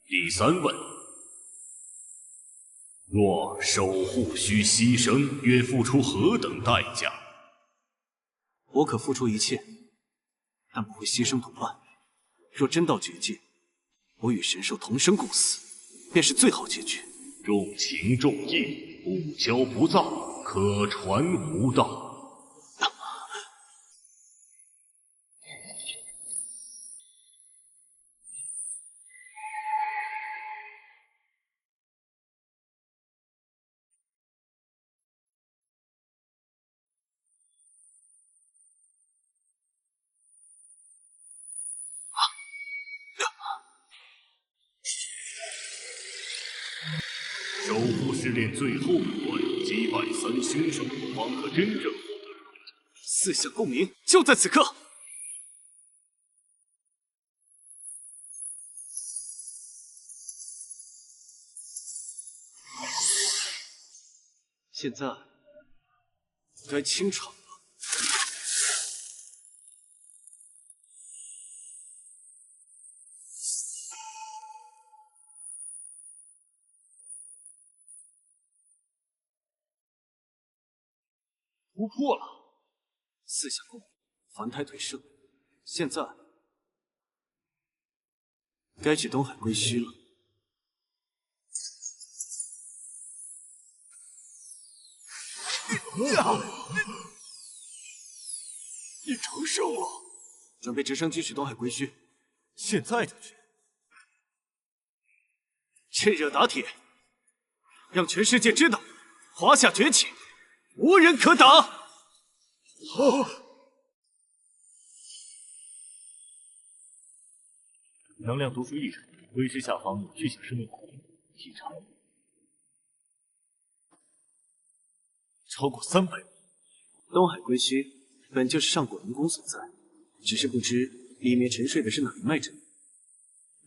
第3问，若守护需牺牲，愿付出何等代价？我可付出一切，但不会牺牲同伴。若真到绝境，我与神兽同生共死，便是最好结局。重情重义，不骄不躁，可传无道。守护试炼最后一关，击败3凶手，方可真正获得四象共鸣，就在此刻！现在该清场了。突破了！四象共鸣，凡胎退射，现在该去东海归墟了。你成圣了，准备直升机去东海归墟，现在就去。趁热打铁，让全世界知道华夏崛起，无人可挡。能量读数异常，归墟下方有巨型生命反应，体长超过300米。东海归墟本就是上古龙宫所在，只是不知里面沉睡的是哪一脉阵。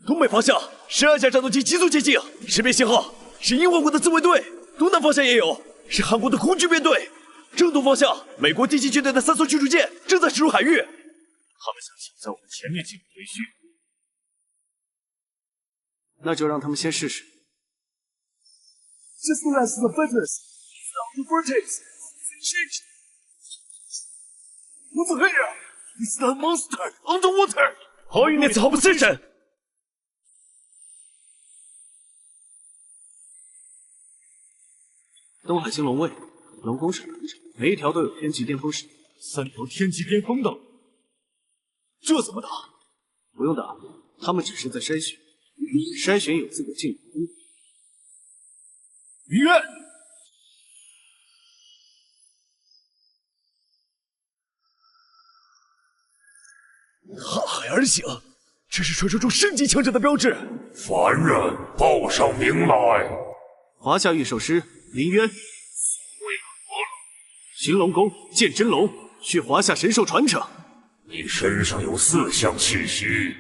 东北方向12架战斗机急速接近，识别信号是英国国的自卫队，东南方向也有，是韩国的空军编队。正东方向，美国第7军队的3艘驱逐舰正在驶入海域。他们想抢在我们前面进入归墟，那就让他们先试试。Just as the fighters stop the vortex, change. What's here? It's that monster underwater. All units hold position. 东海兴隆卫，龙宫是团长，每一条都有天级巅峰使命，3条天级巅峰的，这怎么打？不用打，他们只是在筛选，筛选有资格进入。明月，瀚海而行，这是传说中升级强者的标志。凡人报上名来。华夏御兽师林渊，寻龙宫剑真龙，是华夏神兽传承。你身上有4项气息，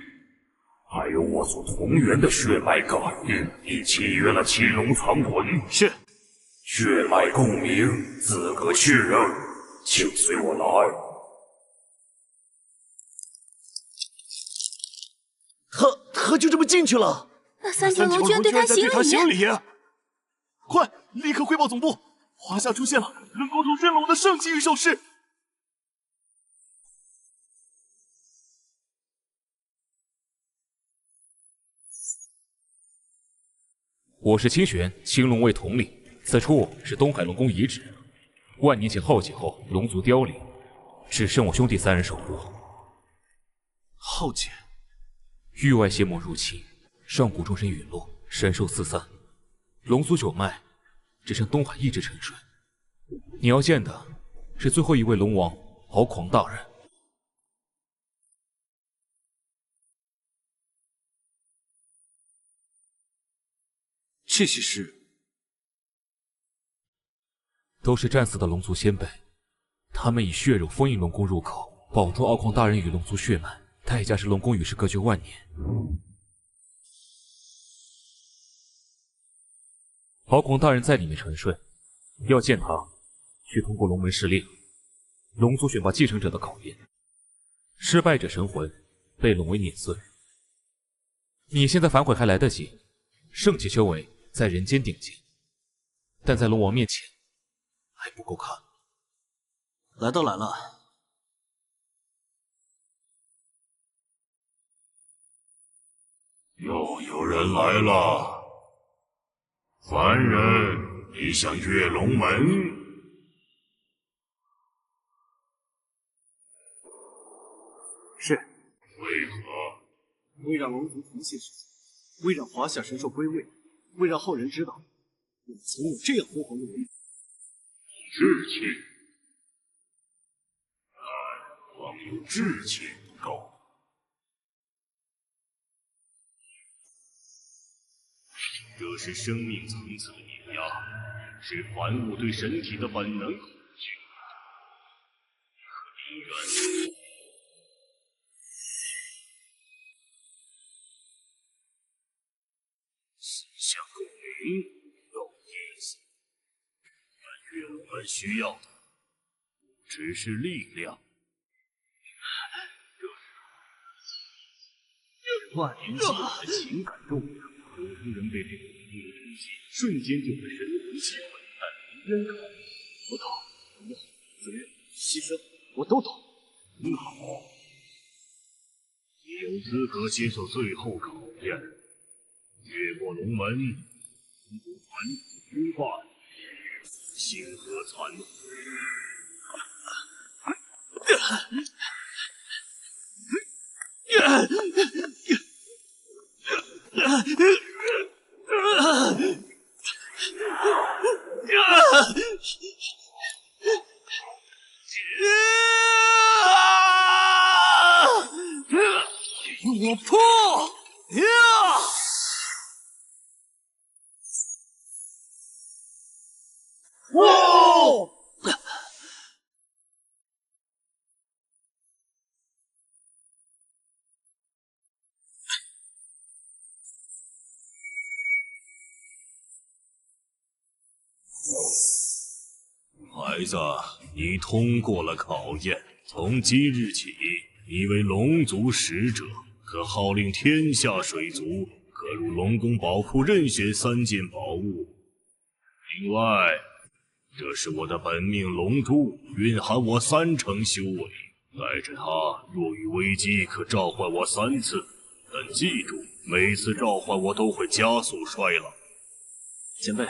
还有我所同源的血脉感应，你契约了七龙藏魂。是。血脉共鸣，资格确认，请随我来。他就这么进去了？那3条龙居然对他行礼！快，立刻汇报总部！华夏出现了能沟通真龙的圣级御兽师。我是清玄，青龙卫统领。此处是东海龙宫遗址，万年前浩劫后，龙族凋零，只剩我兄弟3人守护。浩劫，域外邪魔入侵，上古众神陨落，神兽四散，龙族9脉只剩东海一直沉睡。你要见的是最后一位龙王敖狂大人。这些是？都是战死的龙族先辈，他们以血肉封印龙宫入口，保住敖狂大人与龙族血脉，代价是龙宫与世隔绝万年。敖狂大人在里面沉睡，要见他，需通过龙门试炼，龙族选拔继承者的考验，失败者神魂被龙为碾碎。你现在反悔还来得及，圣级修为在人间顶尖，但在龙王面前还不够看。来都来了，又有人来了。凡人，你想跃龙门？是。为何？为让龙族重现世界，为让华夏神兽归位，为让后人知道，我们曾有这样辉煌的荣誉。志气，但光有志气不够。这是生命层次的碾压，是凡物对身体的本能恐惧和灵源。思想共鸣有意思，但愿我们需要的不只是力量。万年积累的情感重量，普通人被这个无力的东西瞬间就会神魂气愤，但林渊看，我懂，你好，责任、牺牲，我都懂。很好，你有资格接受最后考验。越过龙门，传统之败，星河残酷。我破！哇！孩子，你通过了考验。从今日起，你为龙族使者，可号令天下水族，可入龙宫宝库任选3件宝物。另外，这是我的本命龙珠，蕴含我3成修为，带着它，若遇危机，可召唤我3次。但记住，每次召唤我都会加速衰老。前辈。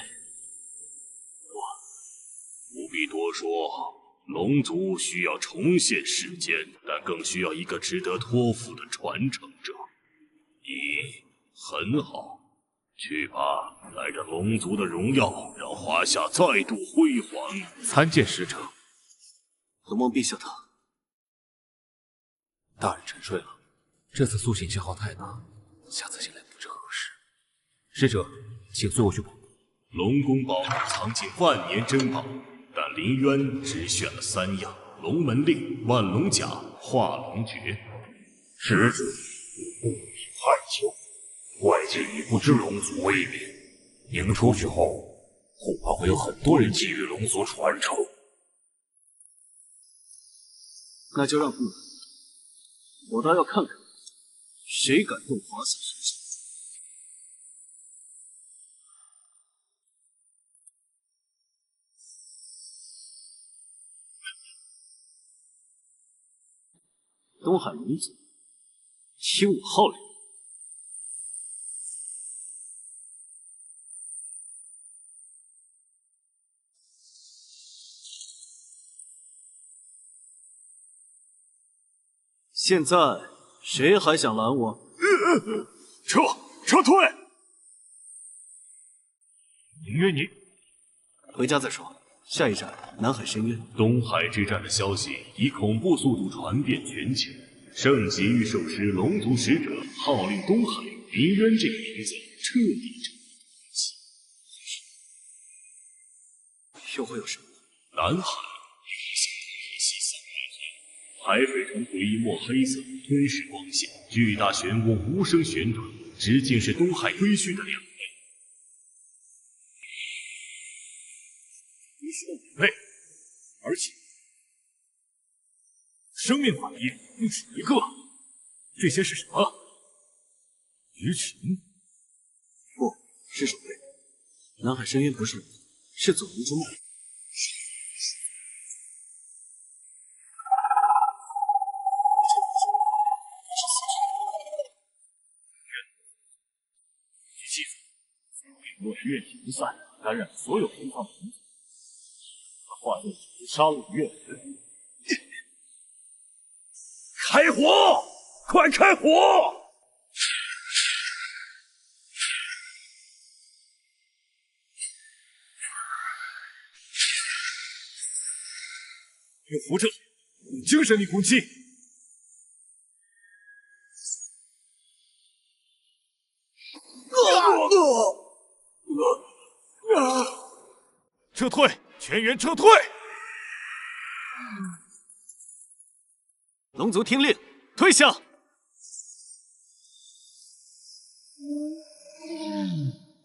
不必多说，龙族需要重现世间，但更需要一个值得托付的传承者。你很好，去吧，带着龙族的荣耀，让华夏再度辉煌。参见使者。龙王陛下他，大人沉睡了，这次苏醒信号太大，下次醒来不知何时。使者，请随我去宝库。龙宫宝库藏进万年珍宝。但林渊只选了3样：龙门令、万龙甲、化龙诀。使者，不以害羞，外界已不知龙族威名，您出去后，恐怕会有很多人觊觎龙族传承。那就让他们来，我倒要看看，谁敢动华夏神兽。东海龙族，听我号令！现在谁还想拦我？撤退！林渊，你回家再说。下一站，南海深渊。东海之战的消息以恐怖速度传遍全球。圣级御兽师龙族使者号令东海，林渊这个名字彻底成了空气。又会有什么？南海，西三海，海水呈回忆墨黑色，吞噬光线，巨大漩涡无声旋转，直径是东海归墟的2倍。5倍，而且生命反应不止1个。这些是什么？鱼群？不是守卫。南海深渊不是龙，是走龙之梦。记住，若是怨气不散，感染所有东方民族，化作杀戮怨人。开火！快开火！用符咒，用精神力攻击。撤退，全员撤退！龙族听令，退下！不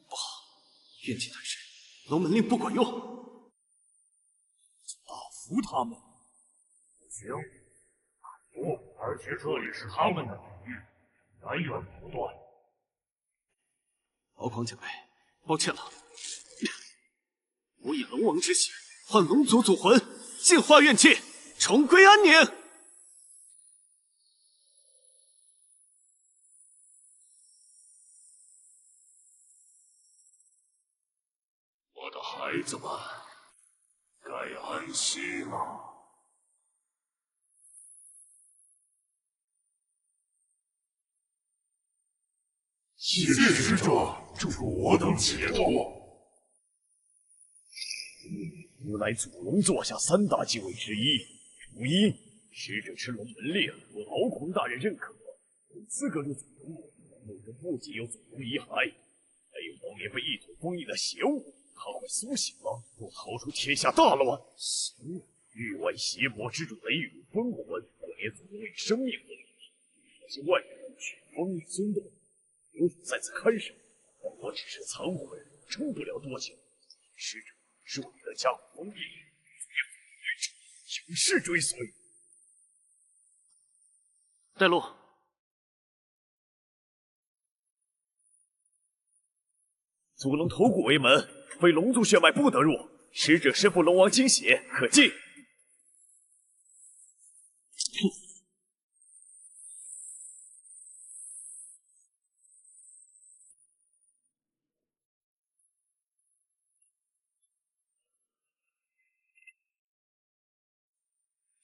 好，怨气太深，龙门令不管用。打服他们！不行，不，而且这里是他们的领域，源源不断。敖狂前辈，抱歉了。我以龙王之血换龙族祖魂，净化怨气，重归安宁。我的孩子们，该安息了。谢使者，助我等解脱。如来祖龙座下3大继位之一，除一，使者持龙门令获敖狂大人认可，有资格入祖龙国。墓中不仅有祖龙遗骸，还有当年被一统封印的邪物。他快苏醒了，若逃出天下大乱，域外邪魔之主雷雨封魂，可连祖龙以生命封印，这些外人去封印松动，留主在此看守。但我只是残魂，撑不了多久。使者是为了加固封印，有事追随。带路。祖龙头骨为门，非龙族血脉不得入。使者身负龙王精血，可进。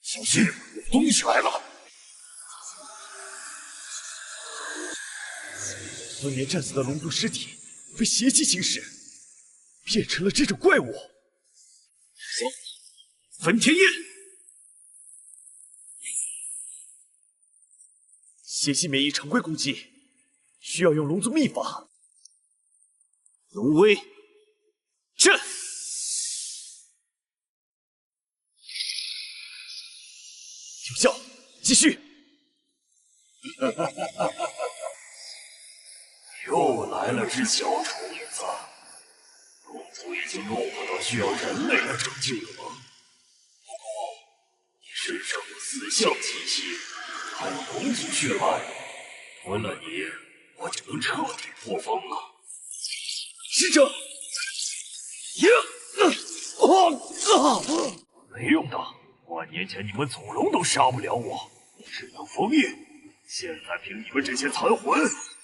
小心，有东西来了！多年战死的龙族尸体被邪气侵蚀，变成了这种怪物。焚天焰，邪气免疫常规攻击，需要用龙族秘法。龙威震。有效，继续。又来了只小虫子，龙族已经弱化到需要人类来拯救了吗？不过你身上有4项气息，还有龙族血脉，吞了你，我就能彻底破封了。使者，没用的。万年前你们祖龙都杀不了我，只能封印。现在凭你们这些残魂，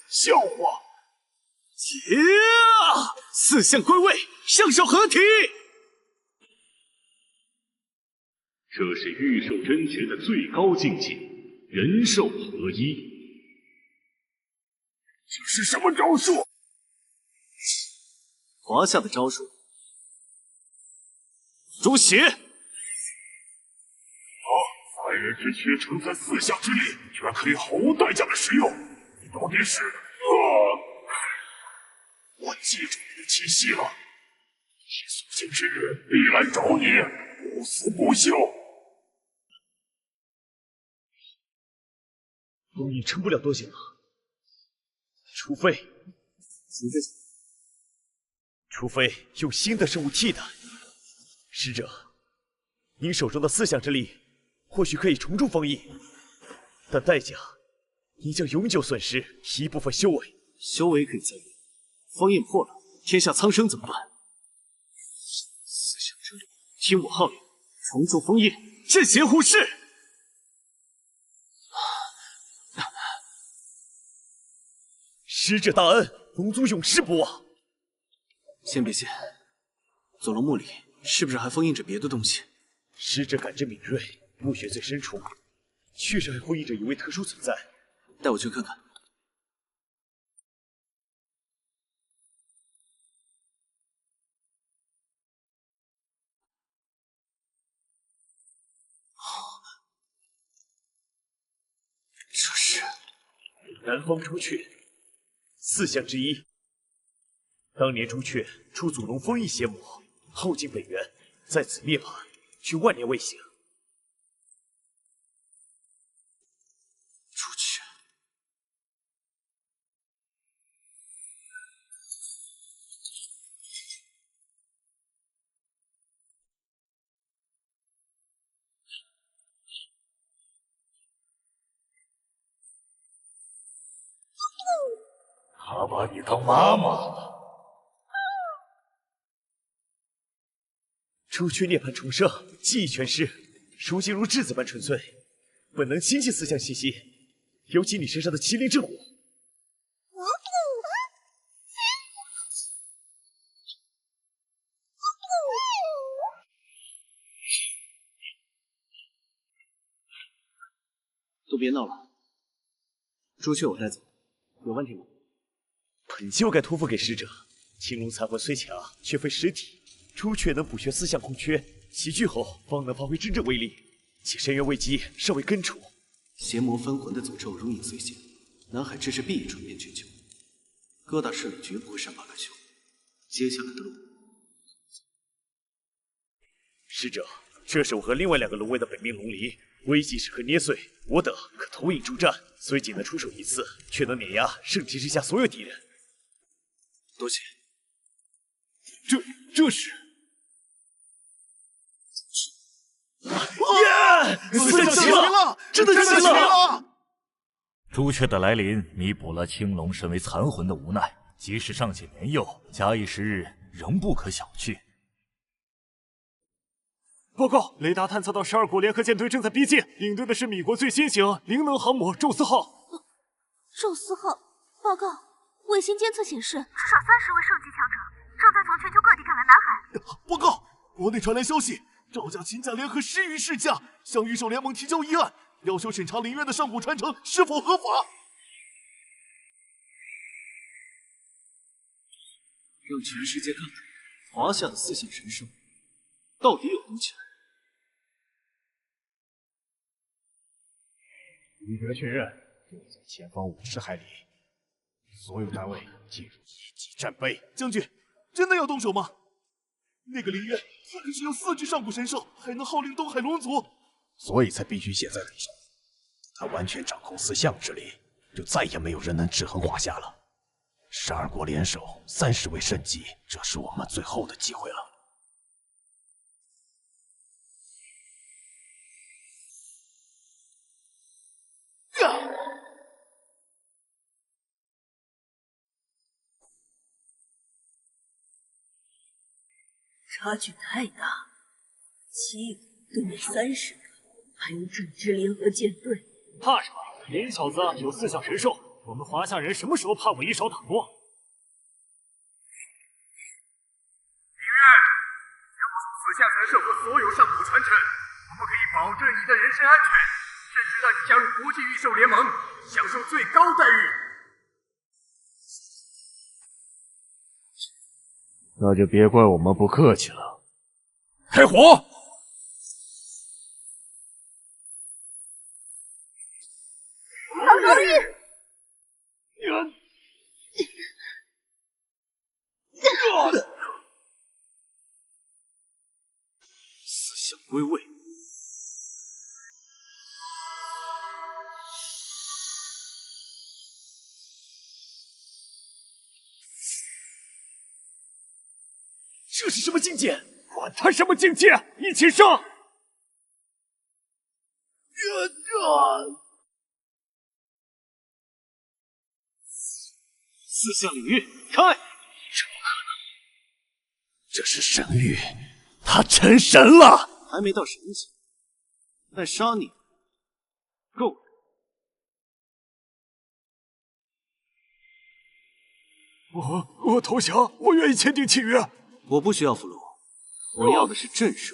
笑话！4项归位，上手合体。这是御兽真诀的最高境界，人兽合一。这是什么招数？华夏的招数，诛邪。凡人之躯承载4项之力，居然可以毫无代价的使用，你到底是……我记住你的气息了，你苏醒之日必来找你，不死不休。封印撑不了多久了，除非用新的生物替代。使者，您手中的4项之力或许可以重铸封印，但代价您将永久损失一部分修为。修为可以再用，封印破了，天下苍生怎么办？4项之力，听我号令，重铸封印，镇邪虎视。使者大恩，龙族永世不忘。先别谢，祖龙墓里是不是还封印着别的东西？使者感知敏锐，墓穴最深处确实还封印着一位特殊存在。带我去看看。这是南方朱雀，4项之一。当年朱雀出祖龙封印邪魔，耗尽本源，在此涅槃，却万年未醒。出去！他把你当妈妈了。出缺涅槃重生，记忆全失，如今如质子般纯粹，本能清晰四象气息，尤其你身上的麒麟之火。都别闹了，朱雀我带走，有问题吗？本就该托付给使者。青龙残魂虽强，却非实体。朱雀能补全四象空缺，齐聚后方能发挥真正威力。且深渊危机尚未根除，邪魔分魂的诅咒如影随形，南海之事必已传遍全球。各大势力绝不会善罢甘休。接下来的路，使者，这是我和另外2个龙卫的本命龙离。危急时刻捏碎，我等可投影助战。虽仅能出手一次，却能碾压圣级之下所有敌人。多谢。这是。四象齐了，真的齐了！朱雀的来临，弥补了青龙身为残魂的无奈。即使尚且年幼，假以时日，仍不可小觑。报告，雷达探测到12国联合舰队正在逼近，领队的是米国最新型灵能航母宙斯号。宙斯号，报告，卫星监测显示，至少30位兽级强者正在从全球各地赶来南海。报告，国内传来消息，赵家、秦家联合10余世家向御兽联盟提交议案，要求审查林渊的上古传承是否合法。让全世界看看华夏的4项神兽到底有多强。李德确认，就在前方50海里，所有单位进入1级战备。将军，真的要动手吗？那个林渊，他可是有4具上古神兽，还能号令东海龙族，所以才必须现在动手。他完全掌控4象之力，就再也没有人能制衡华夏了。12国联手30位圣级，这是我们最后的机会了。差距太大，7个对面30个，还有整支联合舰队。怕什么？林小子有4项神兽，我们华夏人什么时候怕过一手打过？林渊，交出4项神兽和所有上古传承，我们可以保证你的人身安全，甚至让你加入国际御兽联盟，享受最高待遇。那就别怪我们不客气了。开火！4象归位。这是什么境界？管他什么境界，一起上！4象领域开！这是神域，他成神了！还没到神级，但杀你够了。我投降，我愿意签订契约。我不需要俘虏，我要的是震慑。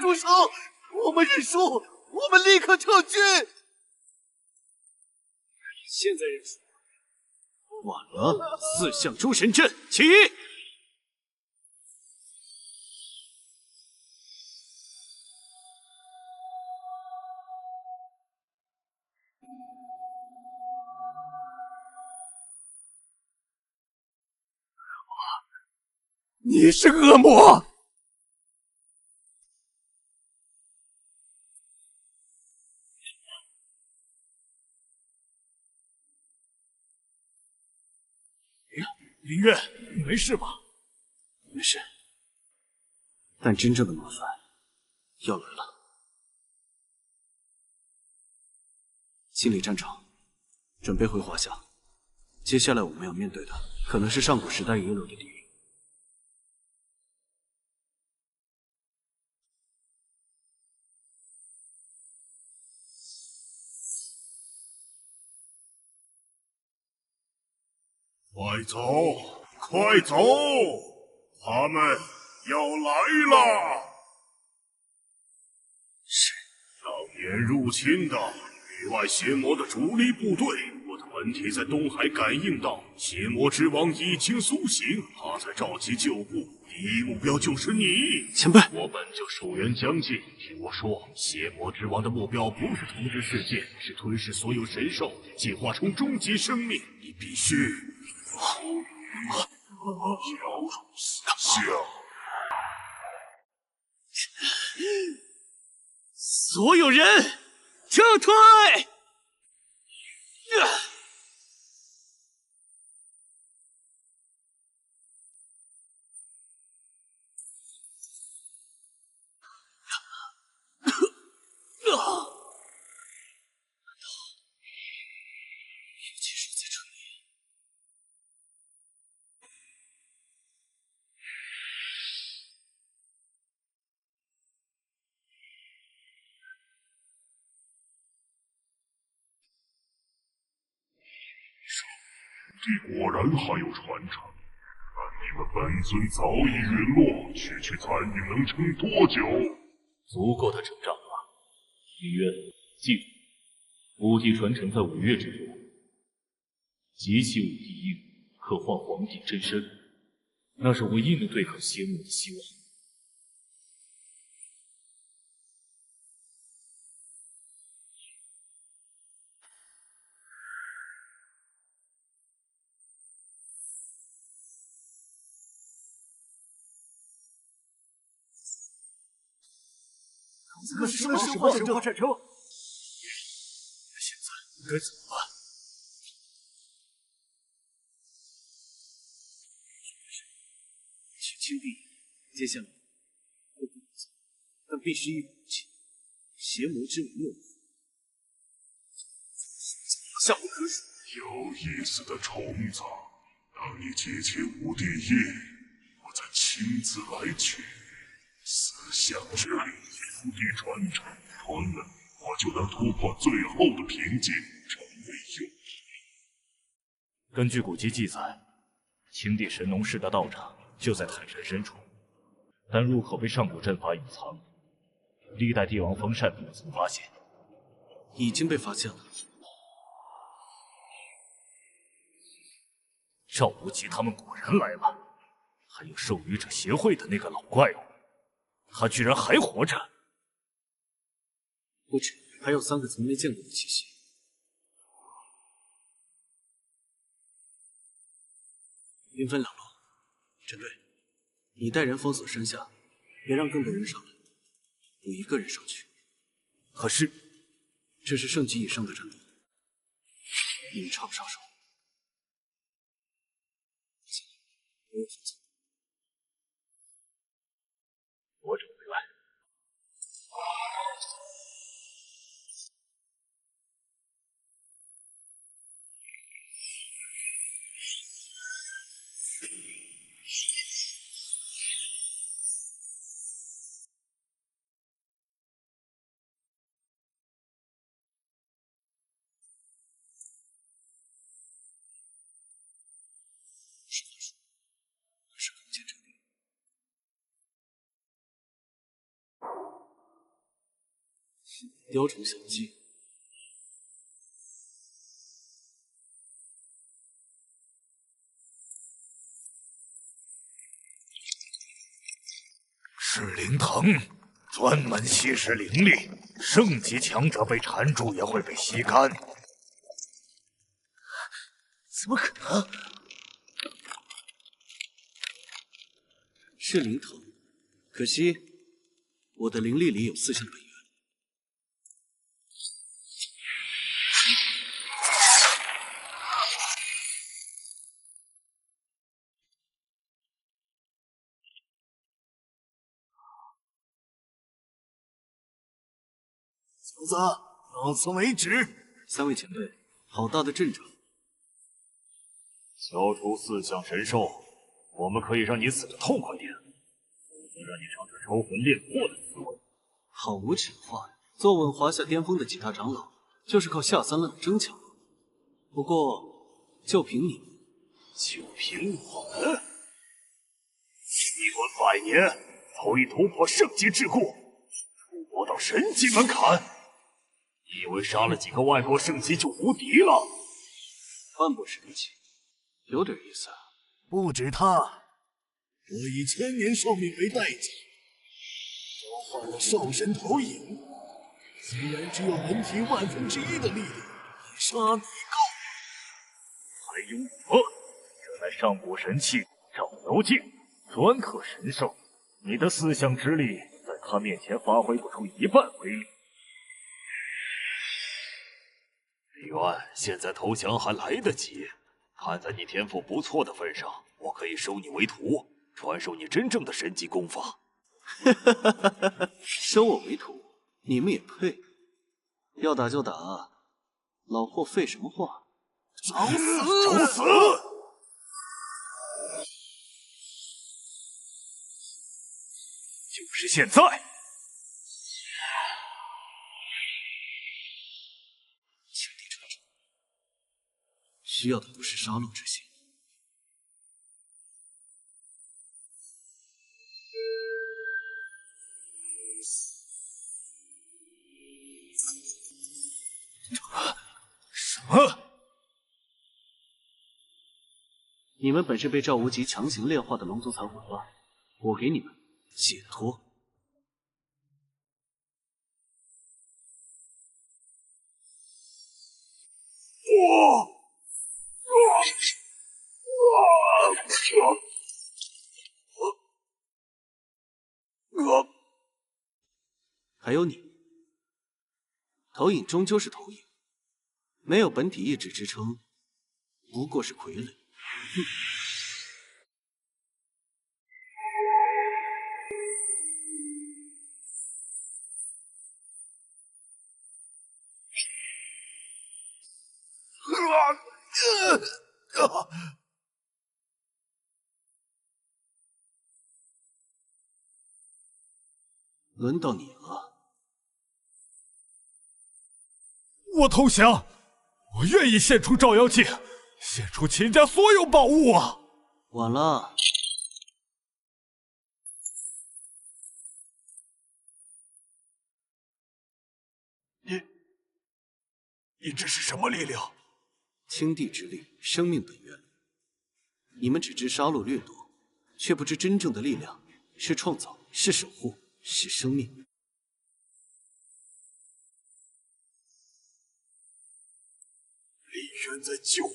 住手！我们认输，我们立刻撤军。现在认输，晚了！4象诸神阵起！你是恶魔！林渊，你没事吧？没事，但真正的麻烦要来了。清理战场，准备回华夏。接下来我们要面对的，可能是上古时代遗留的敌人。快走，快走！他们要来了！是当年入侵的域外邪魔的主力部队，我的本体在东海感应到邪魔之王已经苏醒，他在召集救护。第一目标就是你，前辈。我本就寿元将近，听我说，邪魔之王的目标不是统治世界，是吞噬所有神兽，进化成终极生命。你必须交出死相！所有人撤退！一切是在这里。地果然还有传承，但你们本尊早已陨落，区区残影能撑多久？足够的成长了。林渊，记住，武帝传承在5月之中，集齐武帝印，刻画皇帝真身，那是唯一能对抗邪魔的希望。这是什么神话战争？现在该怎么办？请清帝，接下来我不能走，但必须一武器，邪魔之吻诱惑，下不可数。有意思的虫子，当你集齐武帝印，我再亲自来取思想之力。武帝传承吞了，我就能突破最后的瓶颈，成为右翼。根据古籍记载，青帝神农氏的道场就在泰山深处，但入口被上古阵法隐藏，历代帝王封禅不曾发现。已经被发现了。赵无极他们果然来了，还有授予者协会的那个老怪物，他居然还活着。不止，还有3个从没见过的气息。兵分两路，陈队，你带人封锁山下，别让更多人上来。我一个人上去。可是，这是圣级以上的战斗，你们插不上手。我有选择。我准备来。是他说，那是空间阵地。雕虫小技。是灵藤，专门吸食灵力，圣级强者被缠住也会被吸干。怎么可能？是灵藤，可惜我的灵力里有4项本源。小子，到此为止。3位前辈，好大的阵仗！消除4项神兽，我们可以让你死得痛快点，能让你尝尝收魂炼魄的滋味。好无耻的话呀！坐稳华夏巅峰的几大长老，就是靠下3滥的争抢。不过，就凭你们，就凭我们，一关100年，早已突破圣级桎梏，突破到神级门槛。你以为杀了几个外国圣级就无敌了？半步神级，有点意思啊。不止他，我以1000年寿命为代价，交换了兽神投影。虽然只有本体1/1000的力量，也杀你够。还有我，这乃上古神器照妖镜，专克神兽。你的4项之力，在他面前发挥不出1半威力。李渊，现在投降还来得及。看在你天赋不错的份上，我可以收你为徒，传授你真正的神级功法。收我为徒，你们也配？要打就打，老霍废什么话？找死！找死！就是现在！青帝传承，需要的不是杀戮之心。什么？你们本是被赵无极强行炼化的龙族残魂吧？我给你们解脱。还有你，投影终究是投影，没有本体意志支撑，不过是傀儡。哼！轮到你了。我投降，我愿意献出照妖镜，献出秦家所有宝物啊！晚了。你这是什么力量？青帝之力，生命本源。你们只知杀戮掠夺，却不知真正的力量是创造，是守护，是生命。李渊在救我，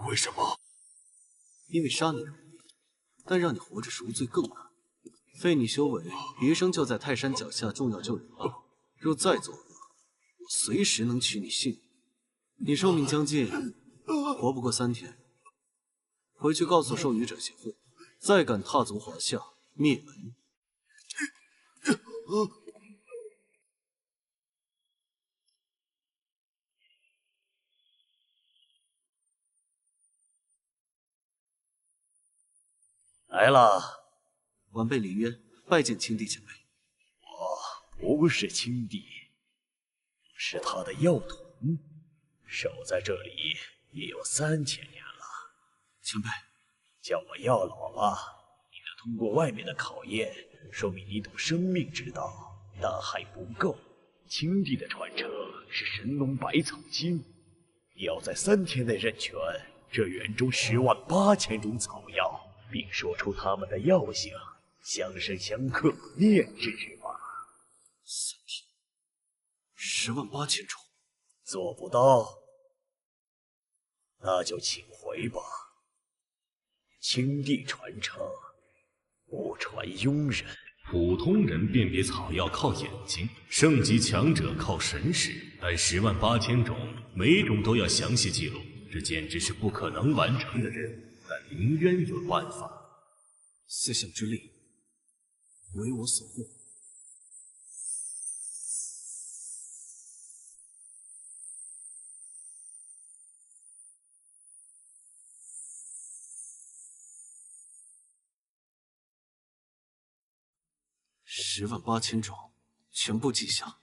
为什么？因为杀你容易，但让你活着赎罪更难。废你修为，余生就在泰山脚下重要救人了。若再作恶，我随时能取你性命。你寿命将尽，活不过3天。回去告诉授予者协会，再敢踏足华夏，灭门。来了，晚辈李渊拜见青帝前辈。我不是青帝，是他的药童，守在这里也有3000年了。前辈，叫我药老了，你能通过外面的考验，说明你懂生命之道，但还不够。青帝的传承是神农百草经，你要在3天内认全这园中108000种草药，并说出它们的药性，相生相克，炼制之法。3天，108000种，做不到，那就请回吧。青帝传承，不传庸人。普通人辨别草药靠眼睛，圣级强者靠神识，但108000种，每种都要详细记录，这简直是不可能完成的任务。但凌渊有办法。思想之力，为我所护。108000种，全部记下。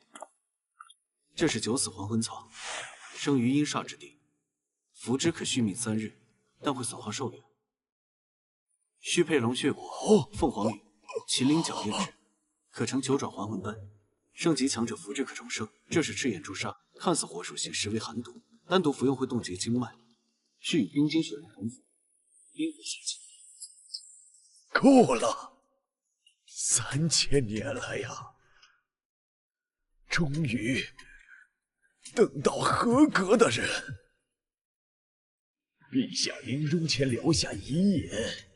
这是九死还魂草，生于阴煞之地，服之可续命3日，但会损耗寿元。须配龙血果、凤凰羽、麒麟角炼制，可成9转还魂丹。圣级强者服之可重生。这是赤眼朱砂，看似火属性，实为寒毒，单独服用会冻结经脉，需与冰晶血龙同服。冰火杀气。够了，3000年来呀，终于等到合格的人。陛下临终前留下遗言，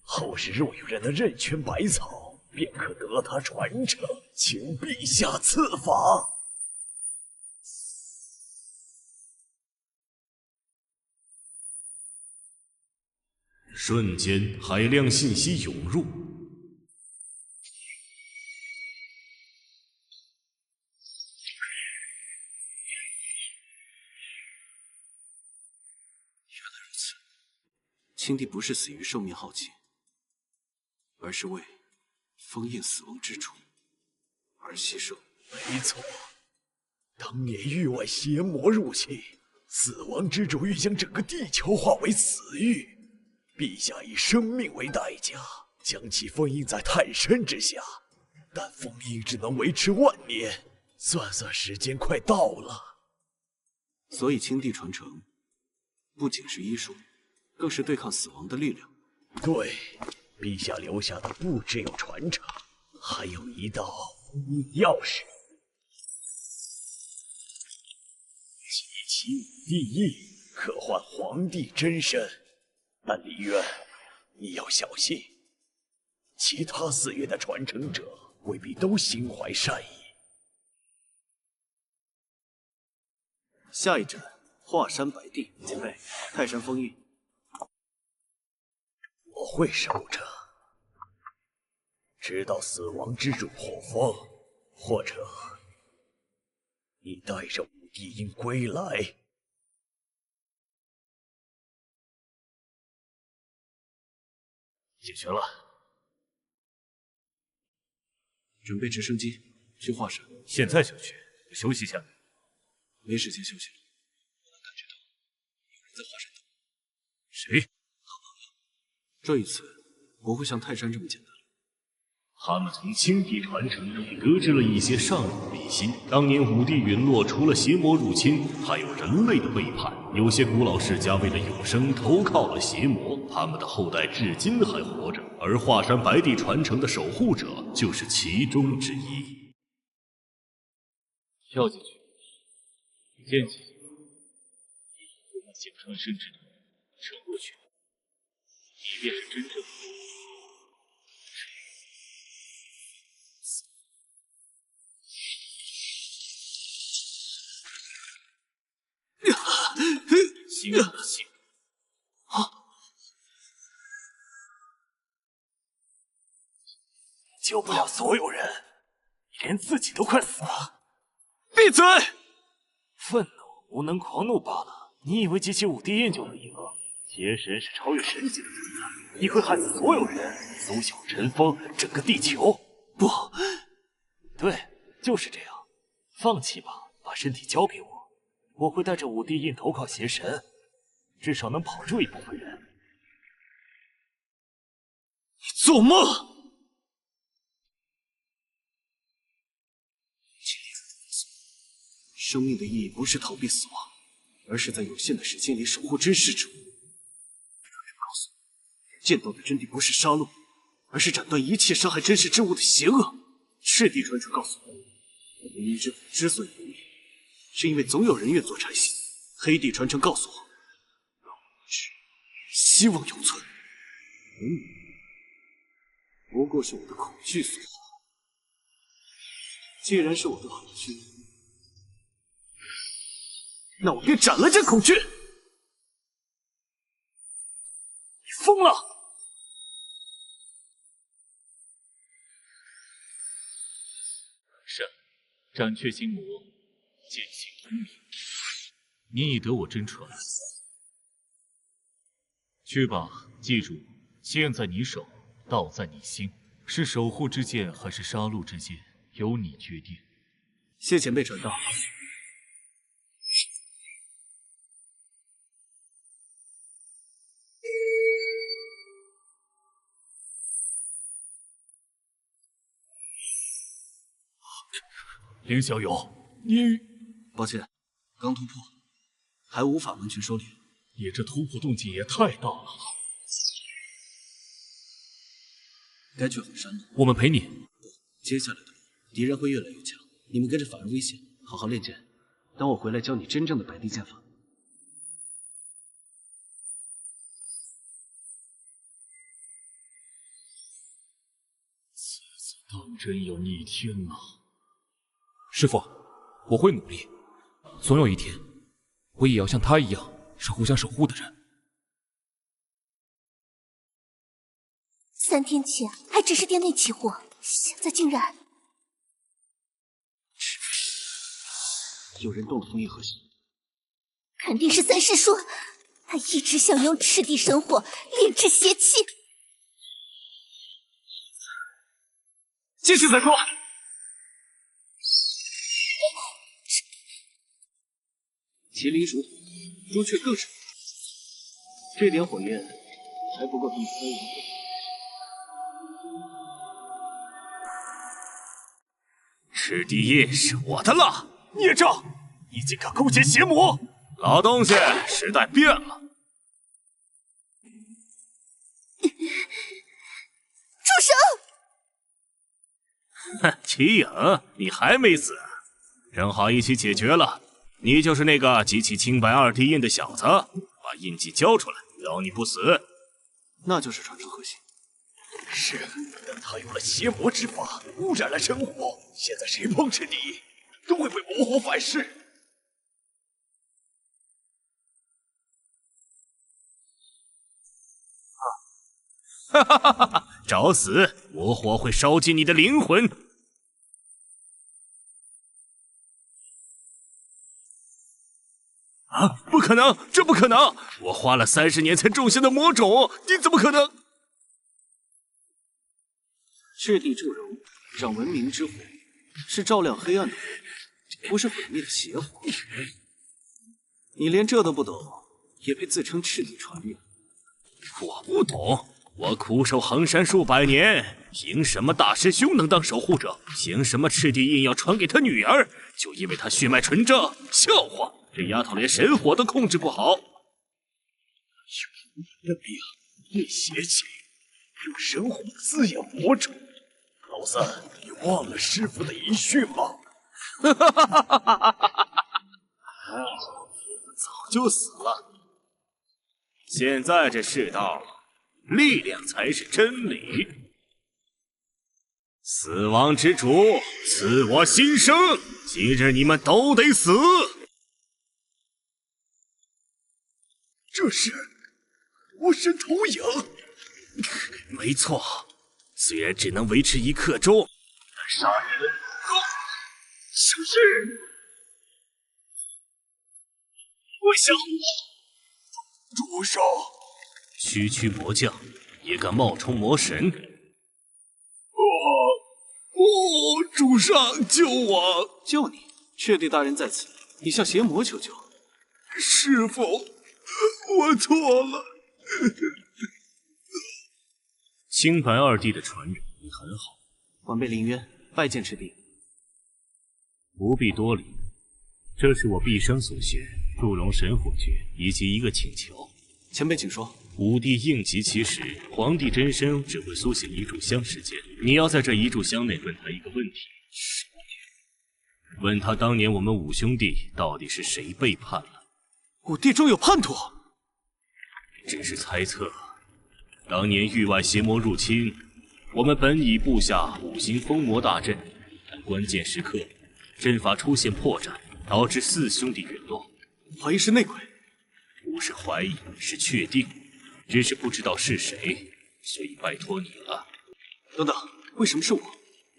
后世若有人能认全百草，便可得他传承，请陛下赐法。瞬间，海量信息涌入。青帝不是死于寿命耗尽，而是为封印死亡之主而牺牲。没错，当年域外邪魔入侵，死亡之主欲将整个地球化为死域，陛下以生命为代价，将其封印在泰山之下。但封印只能维持万年，算算时间快到了。所以青帝传承不仅是医术，更是对抗死亡的力量。对，陛下留下的不只有传承，还有一道封印钥匙。集其五帝印，可换皇帝真身。但李渊，你要小心，其他4岳的传承者未必都心怀善意。下一站，华山白帝。前辈，泰山封印。我会守着，直到死亡之主破封，或者你带着五帝印归来。解决了。准备直升机去华山。现在就去，休息一下。没时间休息了，我能感觉到有人在华山等我。谁？好朋友。这一次不会像泰山这么简单。他们从青帝传承中得知了一些上古秘辛。当年五帝陨落，除了邪魔入侵，还有人类的背叛。有些古老世家为了永生，投靠了邪魔，他们的后代至今还活着。而华山白帝传承的守护者就是其中之一。跳进去，剑起，用那井上生之土撑过去，你便是真正的。行行啊！救不了所有人，你连自己都快死了。闭嘴！愤怒、无能、狂怒罢了。你以为集齐五帝印就能赢？邪神是超越神级的存在，你会害死所有人，苏醒尘封整个地球。不，对，就是这样。放弃吧，把身体交给我。我会带着五帝印投靠邪神，至少能保住一部分人。你做梦！生命的意义不是逃避死亡，而是在有限的时间里守护真实之物。告诉你，剑道的真谛不是杀戮，而是斩断一切伤害真实之物的邪恶。赤帝传承告诉我，无一之火之所以不灭，是因为总有人愿做拆洗。黑帝传承告诉我，希望永存。不过是我的恐惧所化。既然是我的恐惧，那我便斩了这恐惧！你疯了！是，斩却心魔，践行功名，你已得我真传。去吧，记住，剑在你手，道在你心，是守护之剑还是杀戮之剑，由你决定。谢前辈传道。林小友，你……抱歉，刚突破，还无法完全收敛。你这突破动静也太大了。该去红山了。我们陪你。接下来的路，敌人会越来越强，你们跟着反而危险。好好练剑，等我回来教你真正的摆地剑法。此次当真要逆天了。师父，我会努力，总有一天，我也要像他一样是互相守护的人。3天前还只是店内起火，现在竟然……有人动了封印核心，肯定是三师叔，他一直想用赤地神火炼制邪气。继续再说。麒麟属火，朱雀更是火，这点火焰还不够他们3人。赤地印是我的了。孽障，你竟敢勾结邪魔！老东西，时代变了。住手！哼，齐影，你还没死，正好一起解决了。你就是那个集齐青白2地印的小子，把印记交出来，饶你不死。那就是传承核心。是，但他用了邪魔之法，污染了神火。现在谁碰赤地印，都会被魔火反噬。哈哈哈哈！找死！魔火会烧尽你的灵魂。啊！不可能，这不可能！我花了30年才种下的魔种，你怎么可能？赤地祝融，掌文明之火，是照亮黑暗的火，不是毁灭的邪火。你连这都不懂，也配自称赤地传人？我不懂，我苦守衡山数百年，凭什么大师兄能当守护者？凭什么赤地印要传给他女儿？就因为他血脉纯正？笑话！这丫头连神火都控制不好。用你的命炼邪气，用神火滋养魔种。老三，你忘了师傅的遗训吗？哈哈哈哈哈哈！早就死了。现在这世道，力量才是真理。死亡之主，赐我新生，今日你们都得死。这是魔神投影。没错，虽然只能维持1刻钟，但杀人小心！我想住手！区区魔将也敢冒充魔神？主上救我！救你！赤地大人在此，你向邪魔求救。师傅，我错了。青白2地的传人，你很好。晚辈林渊拜见赤地。不必多礼，这是我毕生所学祝融神火诀以及一个请求。前辈请说。武帝应急其时，皇帝真身只会苏醒1炷香时间，你要在这1炷香内问他一个问题。问他当年我们5兄弟到底是谁背叛了？武帝中有叛徒？只是猜测，当年域外邪魔入侵，我们本已布下5星封魔大阵，但关键时刻阵法出现破绽，导致4兄弟陨落。怀疑是内鬼？不是怀疑，是确定，只是不知道是谁，所以拜托你了。等等，为什么是我？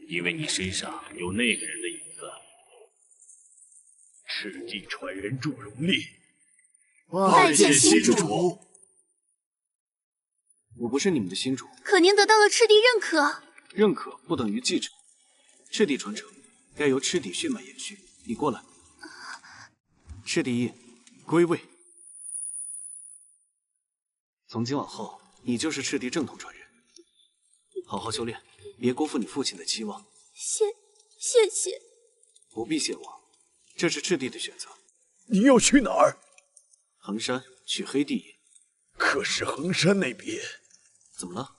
因为你身上有那个人的影子。赤地传人祝融烈，拜见新主。我不是你们的新主，可您得到了赤地认可。认可不等于继承，赤地传承该由赤地血脉延续。你过来。赤地印归位。从今往后，你就是赤地正统传人。好好修炼，别辜负你父亲的期望。谢谢。不必谢我，这是赤地的选择。你要去哪儿？衡山去黑地印。可是衡山那边怎么了？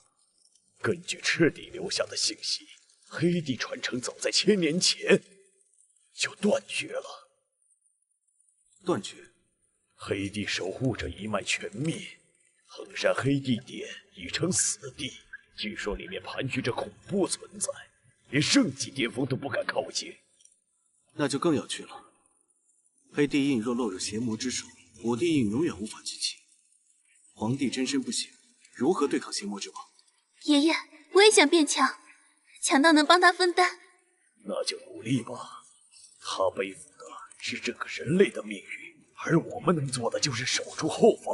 根据赤地留下的信息，黑地传承早在1000年前就断绝了。断绝？黑地守护者一脉全灭，衡山黑地殿已成死地，据说里面盘踞着恐怖存在，连圣级巅峰都不敢靠近。那就更要去了。黑地印若落入邪魔之手，我地印永远无法集齐。皇帝真身不显，如何对抗邪魔之王？爷爷，我也想变强，强到能帮他分担。那就努力吧。他背负的是整个人类的命运，而我们能做的就是守住后方，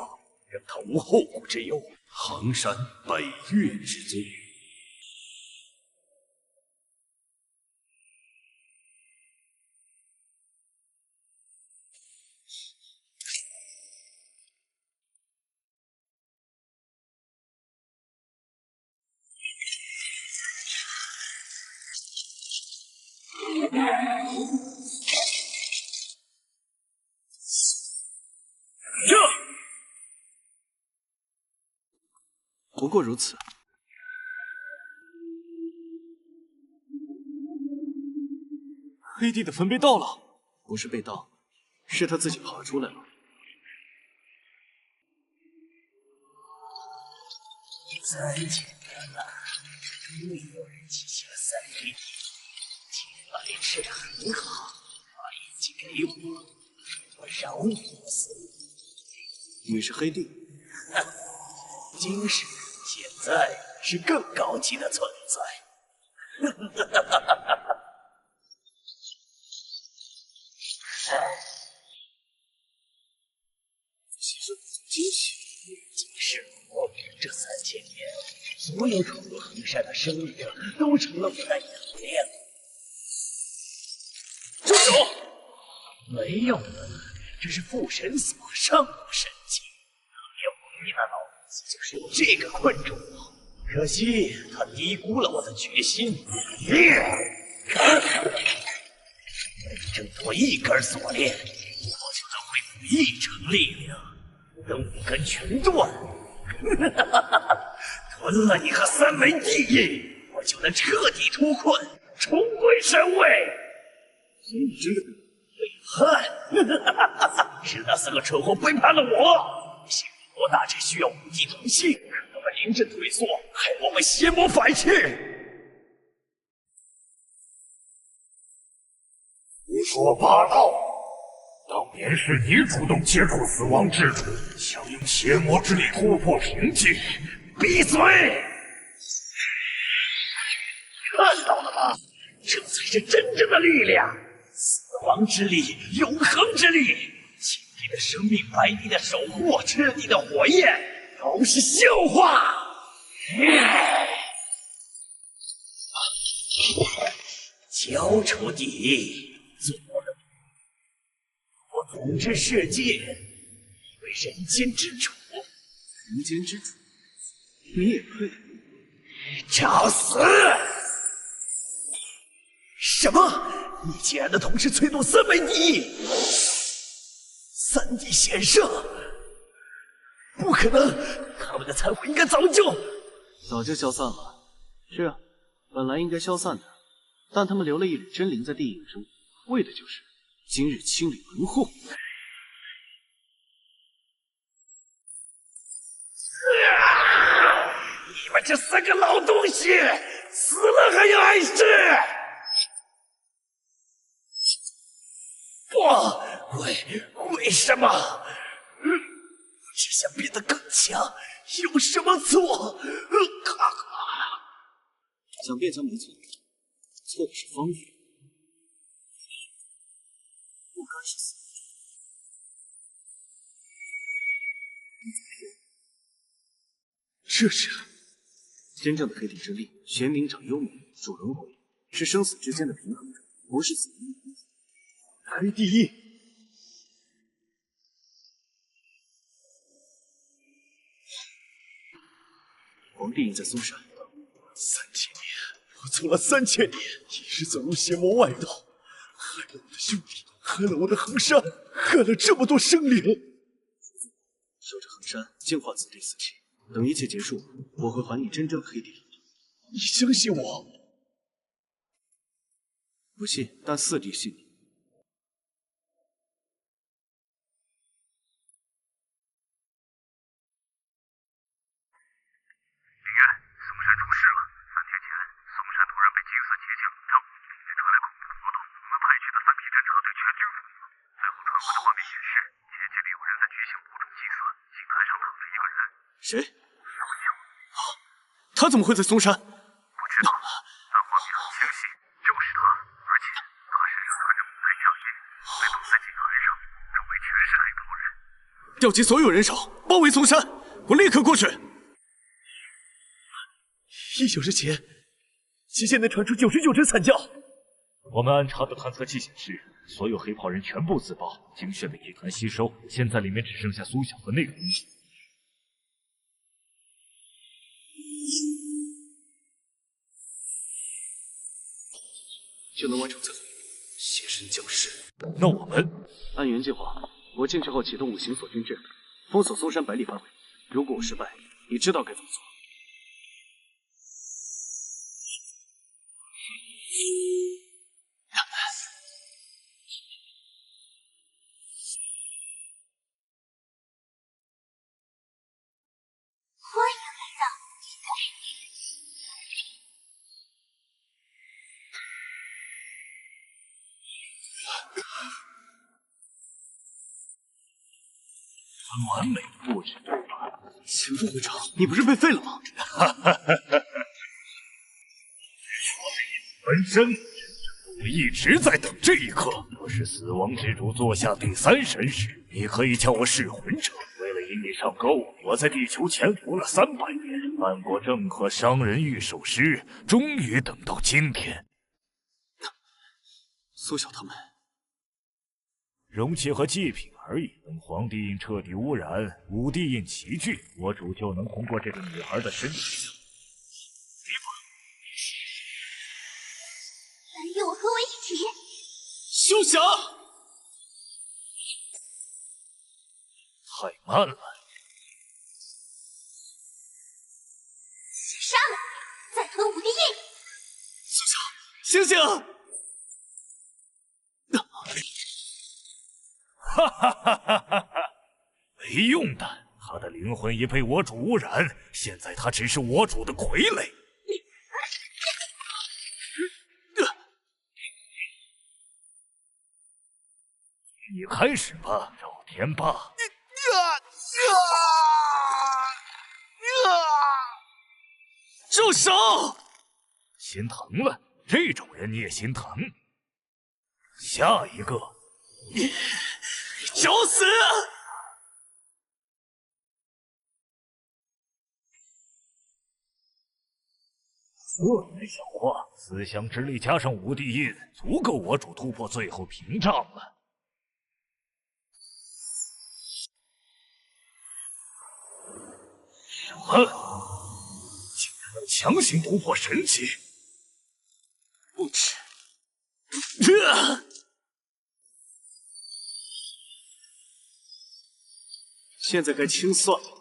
让他无后顾之忧。衡山北岳之尊。不过如此。黑帝的坟被盗了？不是被盗，是他自己跑出来了。3千年了，终于有人集齐了3粒，且把你吃得很好，把印记给我，我饶你一死。你是黑帝？今世现在是更高级的存在。今世我这3000年，所有闯入衡山的生灵都成了我的养料。住手！没用的，这是父神所上古神器，要你的老子就是用这个困住我。可惜他低估了我的决心。每挣脱一根锁链，我就能恢复1成力量。等5根全断，吞了你和3枚地印，我就能彻底脱困，重归神位。你真的背叛？是那4个蠢货背叛了我。邪魔大阵需要5帝同心，他们临阵退缩，害我被邪魔反噬。胡说八道！当年是你主动接触死亡之主，想用邪魔之力突破瓶颈。闭嘴！看到了吗？这才是真正的力量，死亡之力，永恒之力，青帝的生命，白帝的守护，赤帝的火焰，都是笑话。交出你，做人。我统治世界，你为人间之主。人间之主，你也配？找死！什么？你竟然能同时催动3枚地印？3帝显圣？不可能！他们的残魂应该早就消散了。是啊，本来应该消散的，但他们留了一缕真灵在地印中，为的就是今日清理门户。这3个老东西，死了还要碍事！为什么？我只想变得更强，有什么错？想变强没错，错的是方域。不该是死。这是真正的黑帝之力，玄冥掌幽冥，主轮回，是生死之间的平衡者，不是死因。黑帝印，皇帝印在嵩山3000年，我走了3000年，一直走入邪魔外道，害了我的兄弟，害了我的衡山，害了这么多生灵。守着衡山，净化子弟死气。等一切结束，我会还你真正的黑帝力。你相信我？不信，但四弟信你。林渊，嵩山出事了。3天前，嵩山突然被金色邪将绕，里面传来恐怖活动。我们派去的3批侦察队全军覆没。最后传回的画面显示，结界里有人在举行5种祭祀，祭坛上躺着一个人。谁？他怎么会在嵩山？不知道，但画面很清晰，就是他，而且他身上穿着古代象衣，被绑在祭坛上，周围全是黑袍人。调集所有人手，包围嵩山！我立刻过去。1小时前，极限内传出99声惨叫。我们安插的探测器显示，所有黑袍人全部自爆，精血被祭坛吸收，现在里面只剩下苏小和那个人。就能完成最后一步，邪神降世。那我们按原计划，我进去后启动5行锁军阵，封锁嵩山100里范围。如果我失败，你知道该怎么做。欢迎来到完美的布置，对吧？前副会长，你不是被废了吗？本身我一直在等这一刻。若是死亡之主做下第3神时，你可以叫我噬魂者。为了引你上钩，我在地球潜伏了300年，犯过任何伤人欲手诗，终于等到今天。苏小他们，容器和祭品而已。等皇帝印彻底污染，5帝印齐聚，我主就能通过这个女孩的身体。来与我合为一体。休想！太慢了。先杀了你，再吞5帝印。苏小，醒醒！哈哈哈哈哈哈！没用的，他的灵魂已被我主污染，现在他只是我主的傀儡。你开始吧，赵天霸。住手！心疼了，这种人你也心疼。下一个，找死！这才像话，思想之力加上5帝印，足够我主突破最后屏障了。什么？竟然能强行突破神级？不止！现在该清算了。不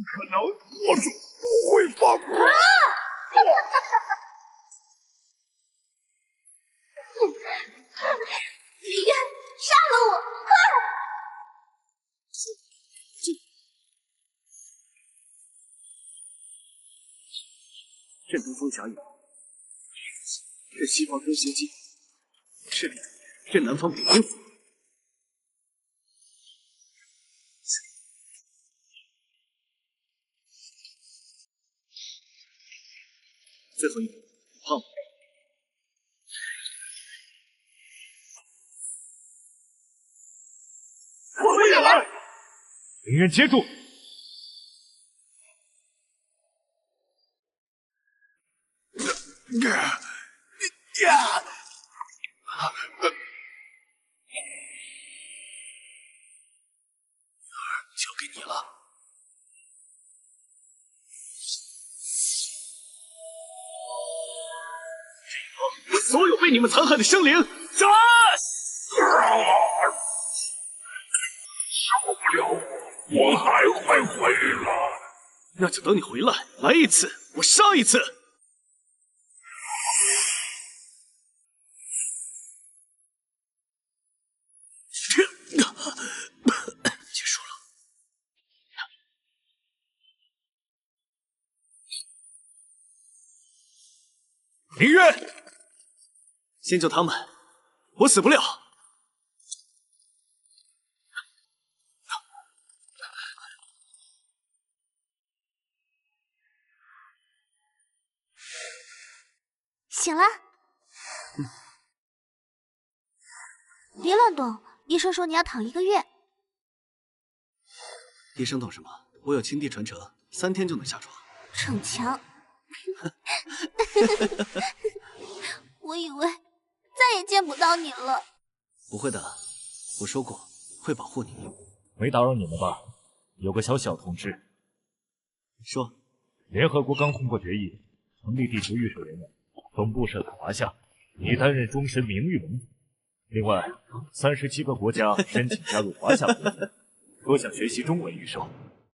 可能，我主不会放过。李渊，杀了我，快！镇东风峡有，镇西方东邪姬，赤壁镇南方北冰府。最后一个，胖虎。我们也来！林渊接住！交给你了。所有被你们残害的生灵，杀！受不了，我还会回来。那就等你回来，来一次，我杀一次。结束了。林渊，先救他们，我死不了。醒了。别乱动，医生说你要躺1个月。医生懂什么？我有青帝传承，3天就能下床。逞强。我以为再也见不到你了。不会的，我说过会保护你。没打扰你们吧？有个小通知。说，联合国刚通过决议，成立地球御守联盟，总部设在华夏，你担任终身名誉盟主。另外，37个国家申请加入华夏盟主，若想学习中文御守，